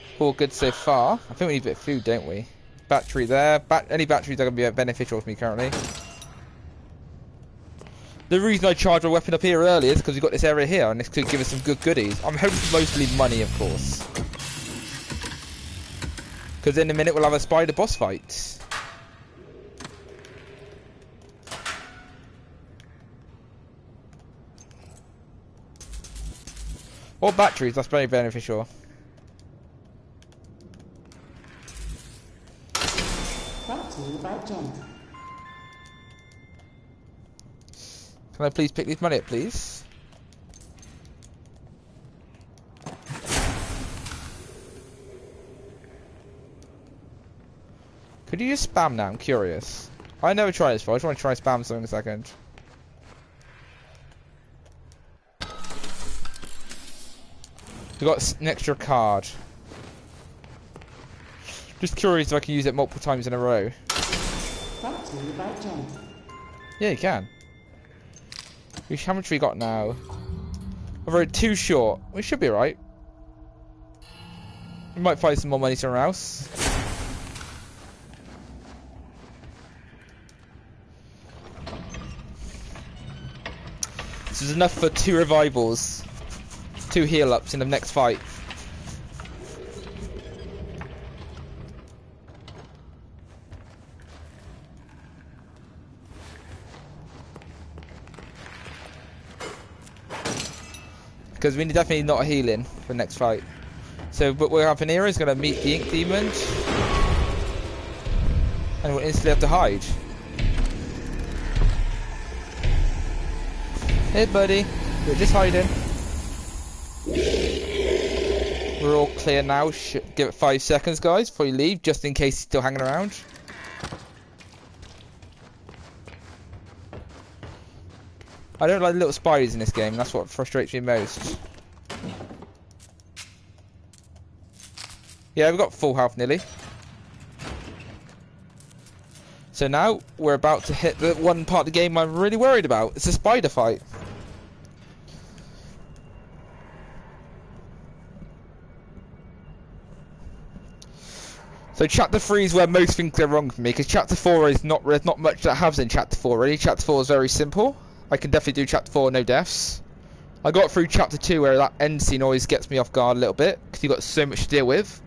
egg. All good so far. I think we need a bit of food, don't we? Battery there. Any batteries are going to be beneficial for me currently. The reason I charged my weapon up here earlier is because we've got this area here, and this could give us some good goodies. I'm hoping for mostly money, of course. Because in a minute we'll have a spider boss fight. Or batteries, that's very beneficial. Brought to you by Jenny. Can I please pick these money up, please? Could you just spam now? I'm curious. I never tried this before. I just want to try spam something a second. We got an extra card. Just curious if I can use it multiple times in a row. Brought to you by Jenny. Yeah, you can. How much we got now? I've already 2 short. We should be right. We might find some more money somewhere else. This is enough for 2 revivals. 2 heal ups in the next fight. Because we definitely not healing for the next fight. So what will happen here is going to meet the ink demons. And we'll instantly have to hide. Hey buddy, we're just hiding. We're all clear now. Give it 5 seconds, guys, before you leave, just in case he's still hanging around. I don't like little spiders in this game. That's what frustrates me most. Yeah, we've got full health nearly. So now we're about to hit the one part of the game I'm really worried about. It's a spider fight. So chapter 3 is where most things go wrong for me, because chapter 4 is there's not much that happens in chapter 4 really. Chapter 4 is very simple. I can definitely do chapter 4 no deaths. I got through chapter 2 where that end scene always gets me off guard a little bit, because you've got so much to deal with.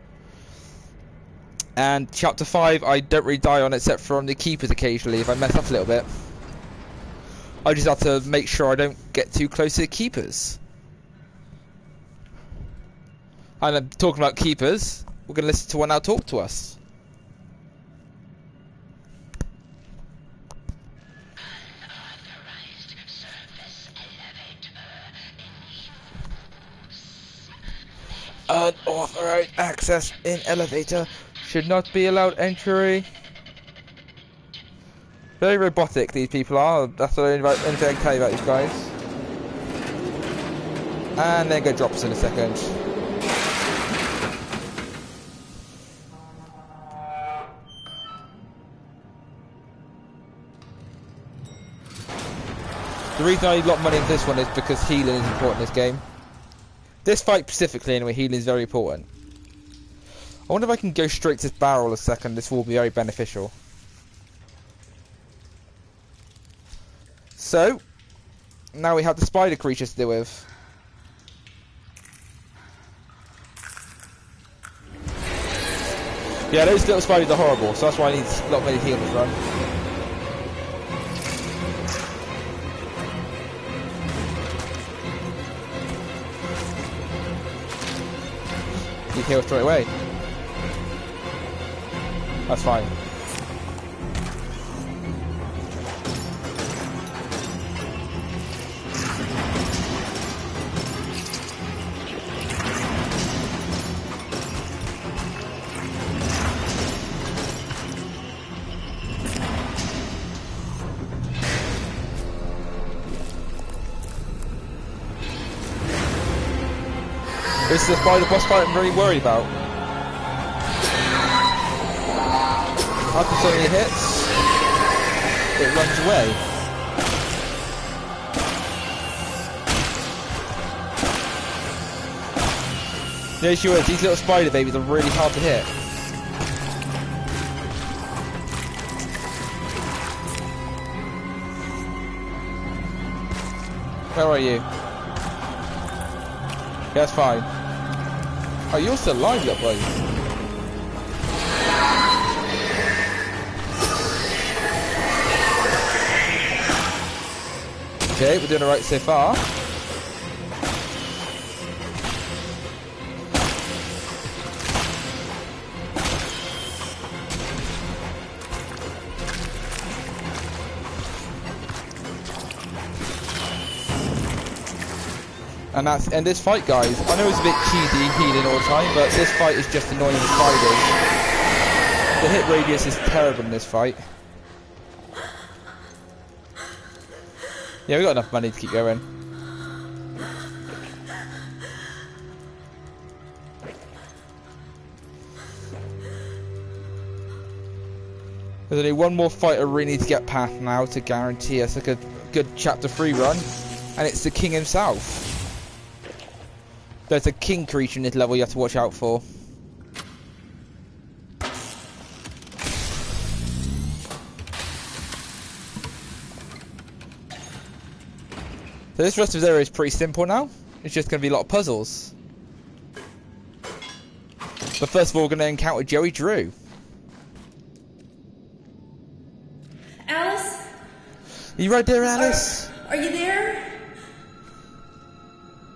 And chapter 5 I don't really die on except for on the keepers occasionally if I mess up a little bit. I just have to make sure I don't get too close to the keepers. And I'm talking about keepers, we're going to listen to one now talk to us. Unauthorized access in elevator. Should not be allowed entry. Very robotic these people are. That's the only thing I can tell you about these guys. And then go drop us in a second. The reason I need a lot of money in this one is because healing is important in this game. This fight specifically, anyway, healing is very important. I wonder if I can go straight to this barrel a second. This will be very beneficial. So, now we have the spider creatures to deal with. Yeah, those little spiders are horrible, so that's why I need a lot of many healing this run. You heal straight away. That's fine. This is the boss fight I'm really worried about. After so many hits, it runs away. The issue is, these little spider babies are really hard to hit. Where are you? Yeah, that's fine. Oh, you're still alive, little boy. Okay, we're doing alright so far. And that's end this fight, guys. I know it's a bit cheesy healing all the time, but this fight is just annoying the spiders. The hit radius is terrible in this fight. Yeah, we got enough money to keep going. There's only one more fight I really need to get past now to guarantee us a good chapter 3 run, and it's the king himself. There's a king creature in this level you have to watch out for. So this rest of the area is pretty simple now. It's just going to be a lot of puzzles. But first of all, we're going to encounter Joey Drew. Alice? Are you right there, Alice? Are you there?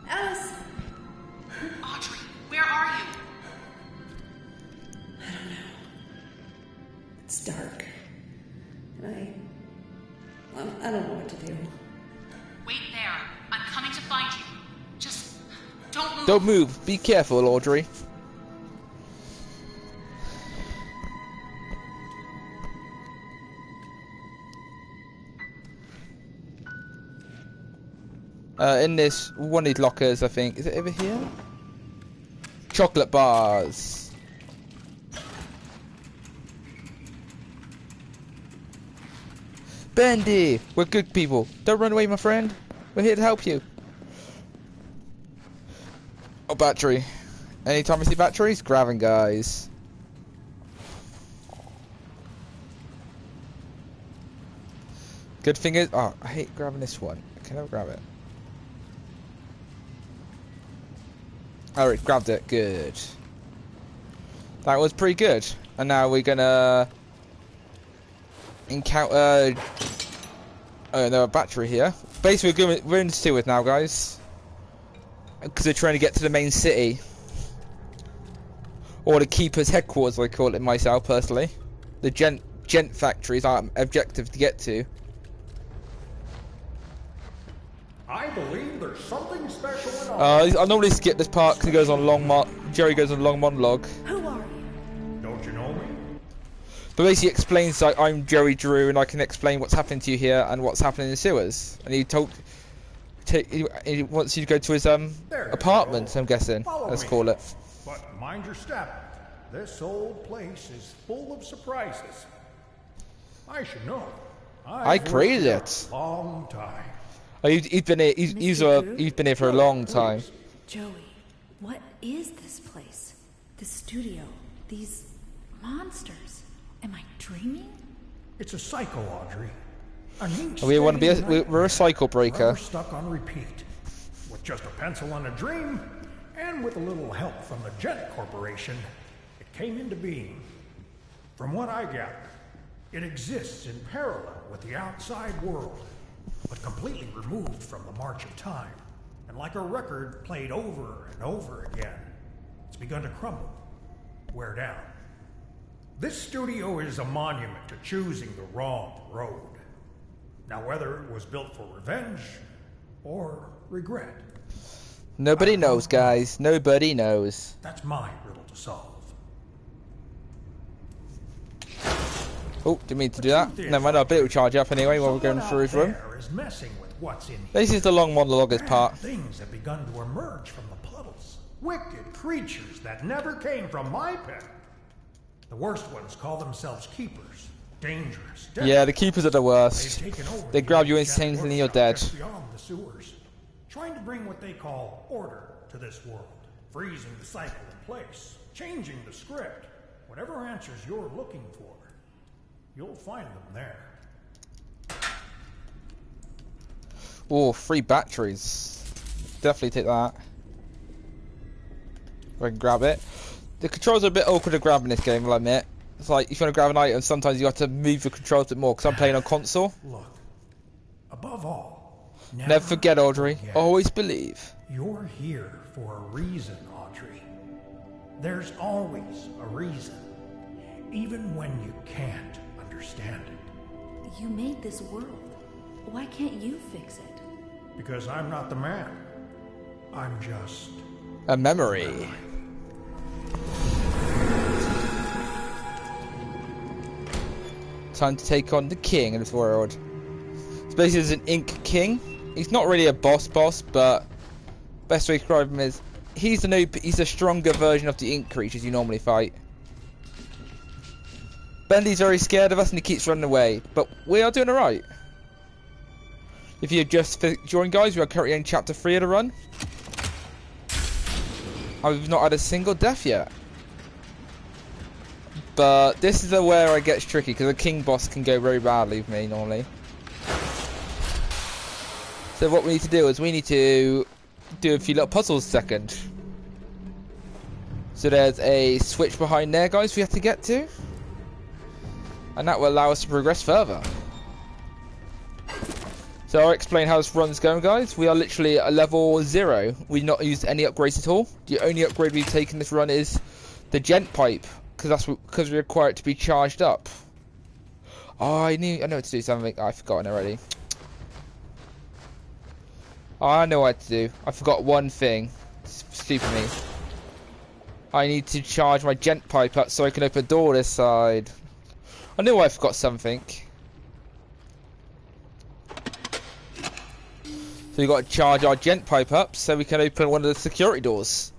Alice? Audrey, where are you? I don't know. It's dark. And I don't know what to do. Wait there. I'm coming to find you. Just don't move. Don't move. Be careful, Audrey. In this one of these lockers, I think. Is it over here? Chocolate bars. Bendy! We're good people. Don't run away, my friend. We're here to help you. Oh, battery. Anytime I see batteries, grab them, guys. Good thing is... Oh, I hate grabbing this one. Can I grab it? Alright, grabbed it. Good. That was pretty good. And now we're gonna... encounter... Oh, no, a battery here. Basically, we're in Seward now, guys. Because we're trying to get to the main city. Or the Keeper's headquarters, I call it myself, personally. The gent factory is our objective to get to. I believe there's something special in I normally skip this part because he goes on Jerry goes on long monologue. Who are you? Don't you know me? But basically explains like I'm Joey Drew and I can explain what's happening to you here and what's happening in the sewers. And he wants you to go to his apartment, I'm guessing. Let's call it. But mind your step. This old place is full of surprises. I should know. I created it. Long time. Oh, he's been here. He's been here for a long time. Joey, what is this place? This studio? These monsters? Am I dreaming? It's a cycle, Audrey. A neat We want to be. steady We're a cycle breaker. forever stuck on repeat. With just a pencil and a dream, and with a little help from the Gent Corporation, it came into being. From what I gather, it exists in parallel with the outside world, but completely removed from the march of time. And like a record played over and over again, it's begun to crumble, wear down. This studio is a monument to choosing the wrong road. Now, whether it was built for revenge or regret, Nobody knows, guys. Nobody knows. that's my riddle to solve. Oh, didn't mean to do that. Never mind, I'll will charge up anyway while we're going through his room. There is messing with what's in here. This is the long monologue Bad part. things have begun to emerge from the puddles. Wicked creatures that never came from my pen. The worst ones call themselves keepers. Dangerous. Yeah, the keepers are the They've worst. taken over They the grab you ancient instantly and you're workshop dead. just beyond the sewers, trying to bring what they call order to this world, freezing the cycle in place, changing the script. Whatever answers you're looking for, you'll find them there. Oh, 3 batteries. Definitely take that. If I can grab it. The controls are a bit awkward to grab in this game, I'll admit. It's like, if you want to grab an item, sometimes you have to move the controls a bit more, because I'm playing on console. Look, above all, Never forget, Audrey. forget. Always believe. You're here for a reason, Audrey. There's always a reason, even when you can't understand it. You made this world. Why can't you fix it? Because I'm not the man. I'm just... A memory. Time to take on the king of this world. So basically, there's an ink king. He's not really a boss, but best way to describe him is he's a stronger version of the ink creatures you normally fight. Bendy's very scared of us and he keeps running away, but we are doing alright. If you're just joined, guys, we are currently in chapter 3 of the run. I've not had a single death yet. But this is where it gets tricky, because the king boss can go very badly with me normally. So what we need to do is we need to do a few little puzzles second. So there's a switch behind there, guys, we have to get to. And that will allow us to progress further. So I'll explain how this run's going, guys. We are literally at level 0. We've not used any upgrades at all. The only upgrade we've taken this run is the gent pipe, because we require it to be charged up. Oh, I know what to do something. I've forgotten already. Oh, I know what to do. I forgot one thing. Stupid me. I need to charge my gent pipe up so I can open a door this side. I knew I forgot something. So we've got to charge our gent pipe up so we can open one of the security doors.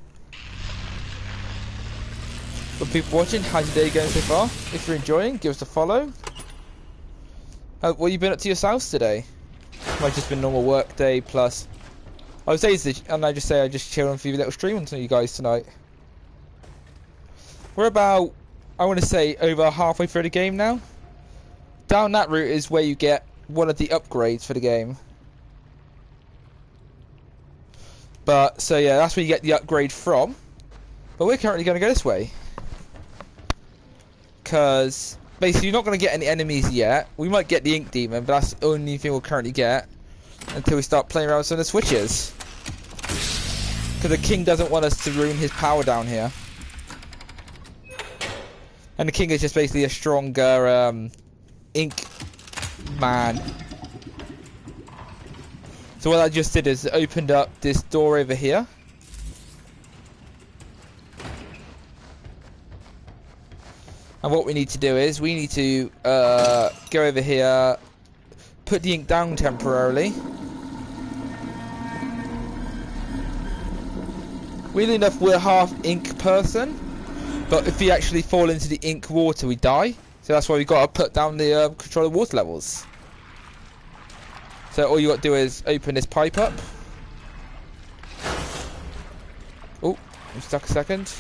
For people watching, how's your day going so far? If you're enjoying, give us a follow. What have you been up to yourselves today? Might just been normal work day plus. I would say I just chill on a few little stream on you guys tonight. We're about, I want to say, over halfway through the game now. Down that route is where you get one of the upgrades for the game. But, so yeah, that's where you get the upgrade from. But we're currently going to go this way. Because, basically, you're not going to get any enemies yet. We might get the ink demon, but that's the only thing we'll currently get. Until we start playing around with some of the switches. Because the king doesn't want us to ruin his power down here. And the king is just basically a stronger, ink man. So what I just did is opened up this door over here. And what we need to do is we need to go over here, put the ink down temporarily. Weirdly enough, we're half ink person, but if we actually fall into the ink water, we die. So that's why we've got to put down the control of water levels. So all you got to do is open this pipe up. Oh, I'm stuck a second.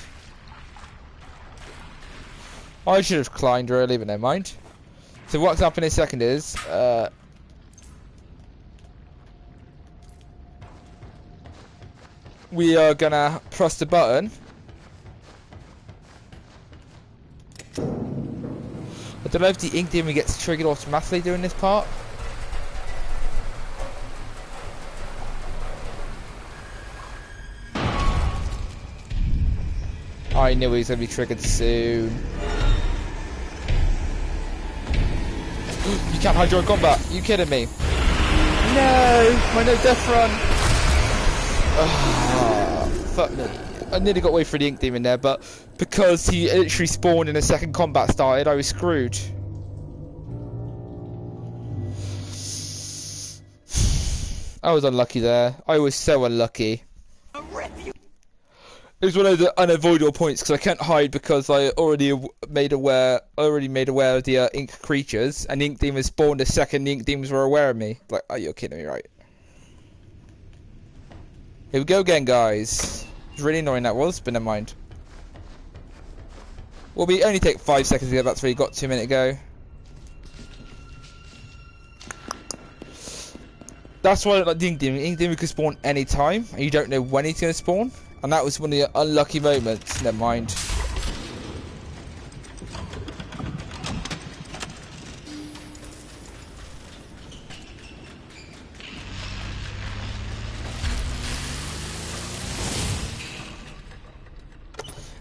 I should have climbed early, but never mind. So what's happening in a second is, we are gonna press the button. I don't know if the ink demon gets triggered automatically during this part. I knew he was gonna be triggered soon. You can't hide your combat. You kidding me? No, my no death run. Oh, fuck me. I nearly got away through the ink demon there, but because he literally spawned in a second combat started, I was screwed. I was unlucky there. I was so unlucky. It was one of the unavoidable points because I can't hide because I already made aware of the ink creatures, and the ink demons spawned the second the ink demons were aware of me. Like, are you kidding me, right? Here we go again, guys. It's really annoying that was, but never mind. Well, we only take 5 seconds to get back to where you got 2 minutes ago. That's why I like the ink demon. Ink demon can spawn any time, and you don't know when he's going to spawn. And that was one of the unlucky moments. Never mind.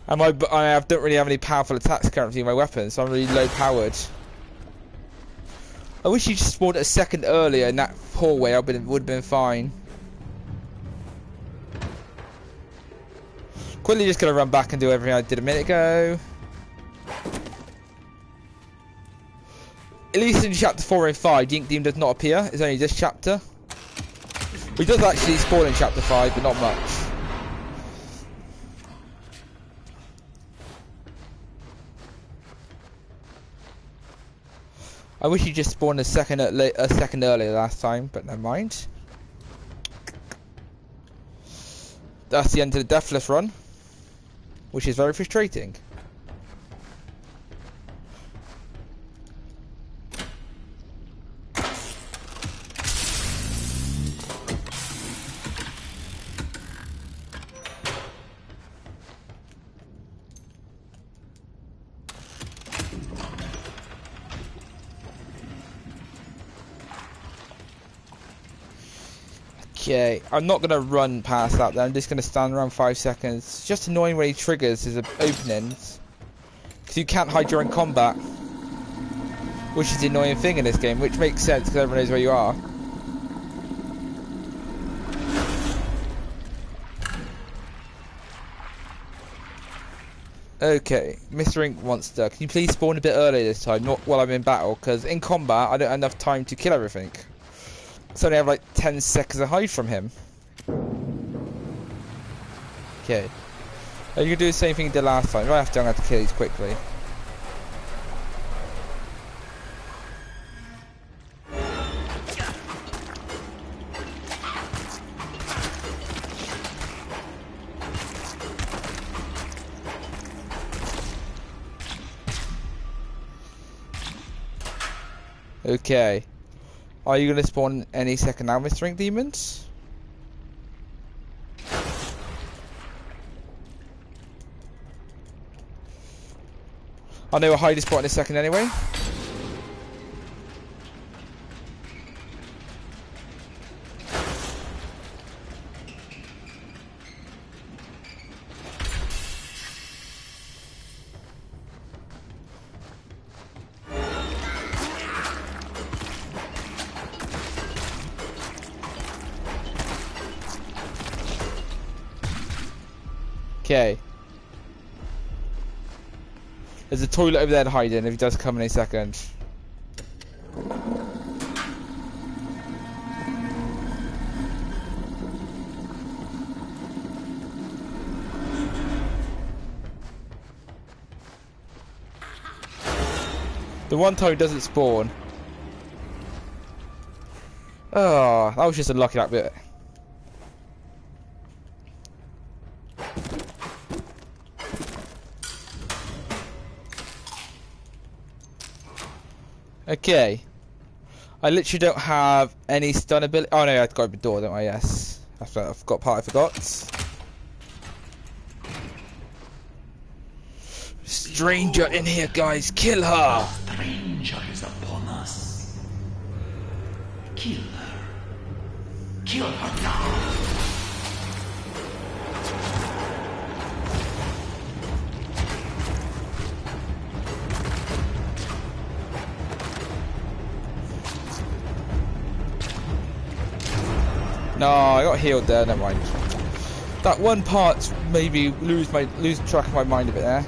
And I don't really have any powerful attacks currently in my weapon, so I'm really low powered. I wish you just spawned a second earlier in that hallway. I would have been fine. Quickly just gonna run back and do everything I did a minute ago. At least in chapter 4 and 5, the ink demon does not appear. It's only this chapter. He does actually spawn in chapter 5, but not much. I wish you just spawned a second earlier last time, but never mind. That's the end of the Deathless run, which is very frustrating. Okay, I'm not going to run past that then, I'm just going to stand around 5 seconds. It's just annoying when he triggers his openings, because you can't hide during combat, which is the annoying thing in this game, which makes sense because everyone knows where you are. Okay, Mr. Ink Monster, can you please spawn a bit earlier this time, not while I'm in battle, because in combat I don't have enough time to kill everything. So I only have like 10 seconds to hide from him. Okay. Are you going to do the same thing you did last time? Right after I'm going to have to kill these quickly. Okay. Are you going to spawn any second now, Mr. Ink Demons? I know a hiding spot in a second anyway. Okay. There's a toilet over there to hide in if he does come in a second. The one time it doesn't spawn. Oh, that was just unlucky, that bit. Okay. I literally don't have any stun ability. Oh no, I've got a door, don't I? Yes. I've got part I forgot. Stranger in here, guys. Kill her. Stranger is upon us. Kill her. Kill her now. No, I got healed there. Never mind. That one part made me lose track of my mind a bit there.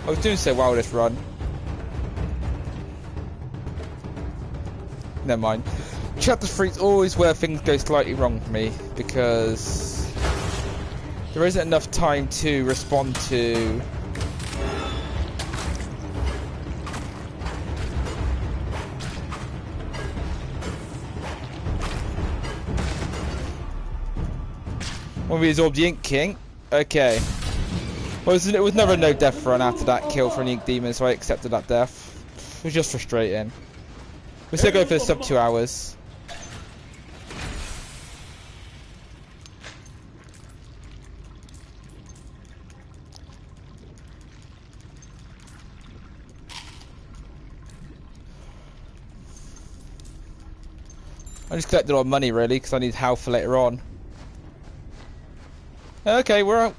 I was doing so well this run. Never mind. Chapter 3 is always where things go slightly wrong for me because there isn't enough time to respond to. When we absorb the Ink King, okay. Well, it was never a no death run after that kill for an Ink Demon, so I accepted that death. It was just frustrating. We're still going for the sub 2 hours. I just collected all money really because I need health for later on. Okay, we're out.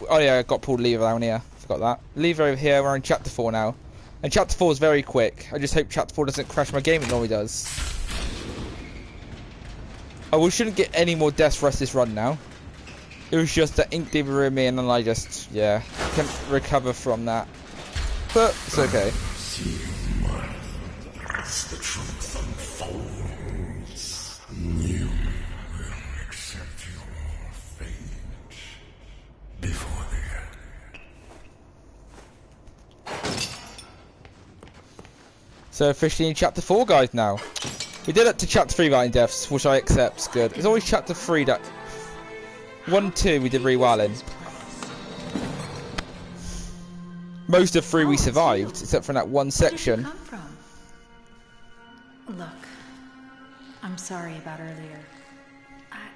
Oh yeah, I got pulled lever down here. Forgot that. Lever over here. We're in chapter 4 now, and chapter 4 is very quick. I just hope chapter 4 doesn't crash my game. It normally does. Oh, we shouldn't get any more deaths for us this run now. It was just that Ink Demon ruined me, and then I just couldn't recover from that. But it's okay. As the truth unfolds, you will accept your fate before the end. So officially in chapter 4, guys. Now we did up to chapter 3 without any deaths, which I accept. It's good. It's always chapter 3 that 1, 2 we did really well in. Most of 3 we survived, except for that one section. Where did you come from? Look, I'm sorry about earlier.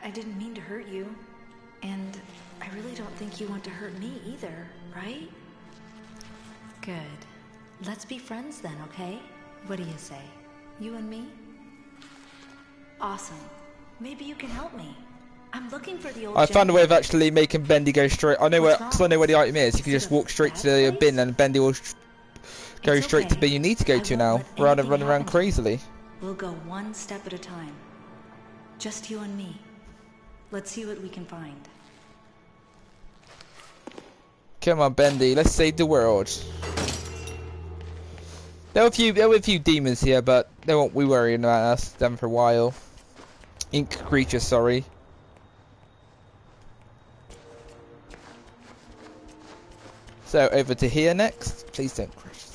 I didn't mean to hurt you. And I really don't think you want to hurt me either, right? Good. Let's be friends then, okay? What do you say? You and me? Awesome. Maybe you can help me. I'm looking for the old I found a way of gentleman. actually making Bendy go straight. I know where, because I know where the item is. You can just walk straight to the bin, and Bendy will go It's straight to the okay. bin you need to go I to won't now, let rather than anything running around happen to you. crazily. We'll go one step at a time. Just you and me. Let's see what we can find. Come on, Bendy, let's save the world. There were a few demons here, but they won't be worrying about them for a while. Ink creatures, sorry. So over to here next. Please don't crash.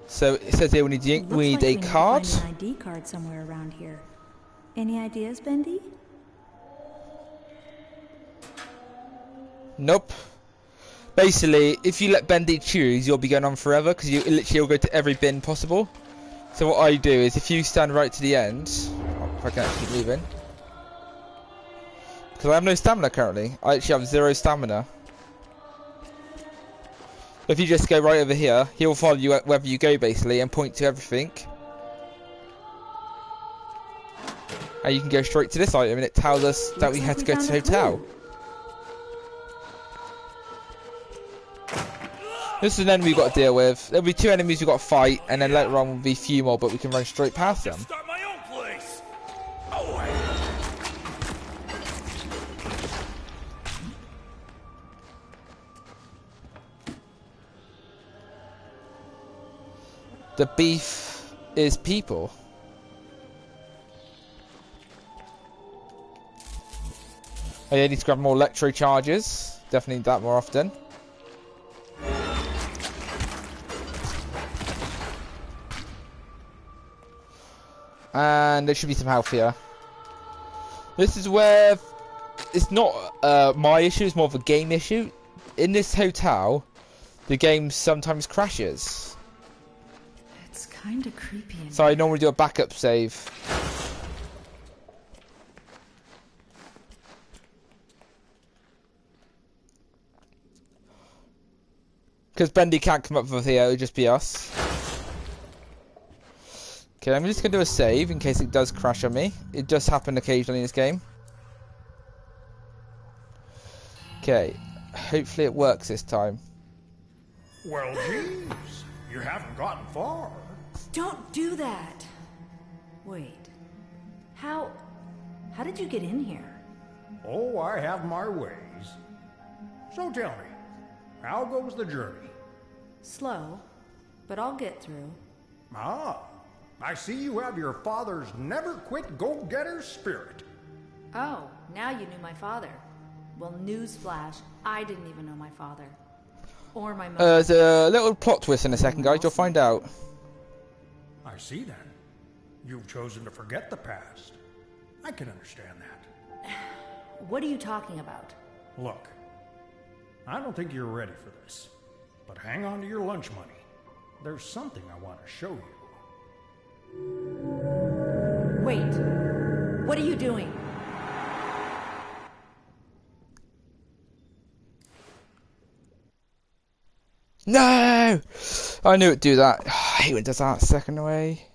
So it says here we need the ink. We need a card. Looks like we need to find an ID card somewhere around here. Any ideas, Bendy? Nope. Basically, if you let Bendy choose, you'll be going on forever because you literally will go to every bin possible. So what I do is, if you stand right to the end, if I can actually keep moving, because I have no stamina currently. I actually have 0 stamina. If you just go right over here, he'll follow you wherever you go basically and point to everything. And you can go straight to this item and it tells us that we had to go to the hotel. This is an enemy we've got to deal with. There'll be 2 enemies we've got to fight, and then later on will be a few more, but we can run straight past them. Start my own place. Oh, The beef is people. I need to grab more electro charges. Definitely need that more often. And there should be some health here. This is where it's not my issue, it's more of a game issue. In this hotel, the game sometimes crashes. It's kind of creepy. So I normally do a backup save. Because Bendy can't come up with here, it'll just be us. Okay, I'm just going to do a save in case it does crash on me. It does happen occasionally in this game. Okay, hopefully it works this time. Well, geez, you haven't gotten far. Don't do that. Wait. How did you get in here? Oh, I have my ways. So tell me, how goes the journey? Slow, but I'll get through. Ah, I see you have your father's never-quit go-getter spirit. Oh, now you knew my father. Well, newsflash, I didn't even know my father. Or my mother. There's a little plot twist in a second, guys. You'll find out. I see then. You've chosen to forget the past. I can understand that. What are you talking about? Look, I don't think you're ready for this. But hang on to your lunch money. There's something I want to show you. Wait. What are you doing? No! I knew it'd do that. I hate when it does that a second away.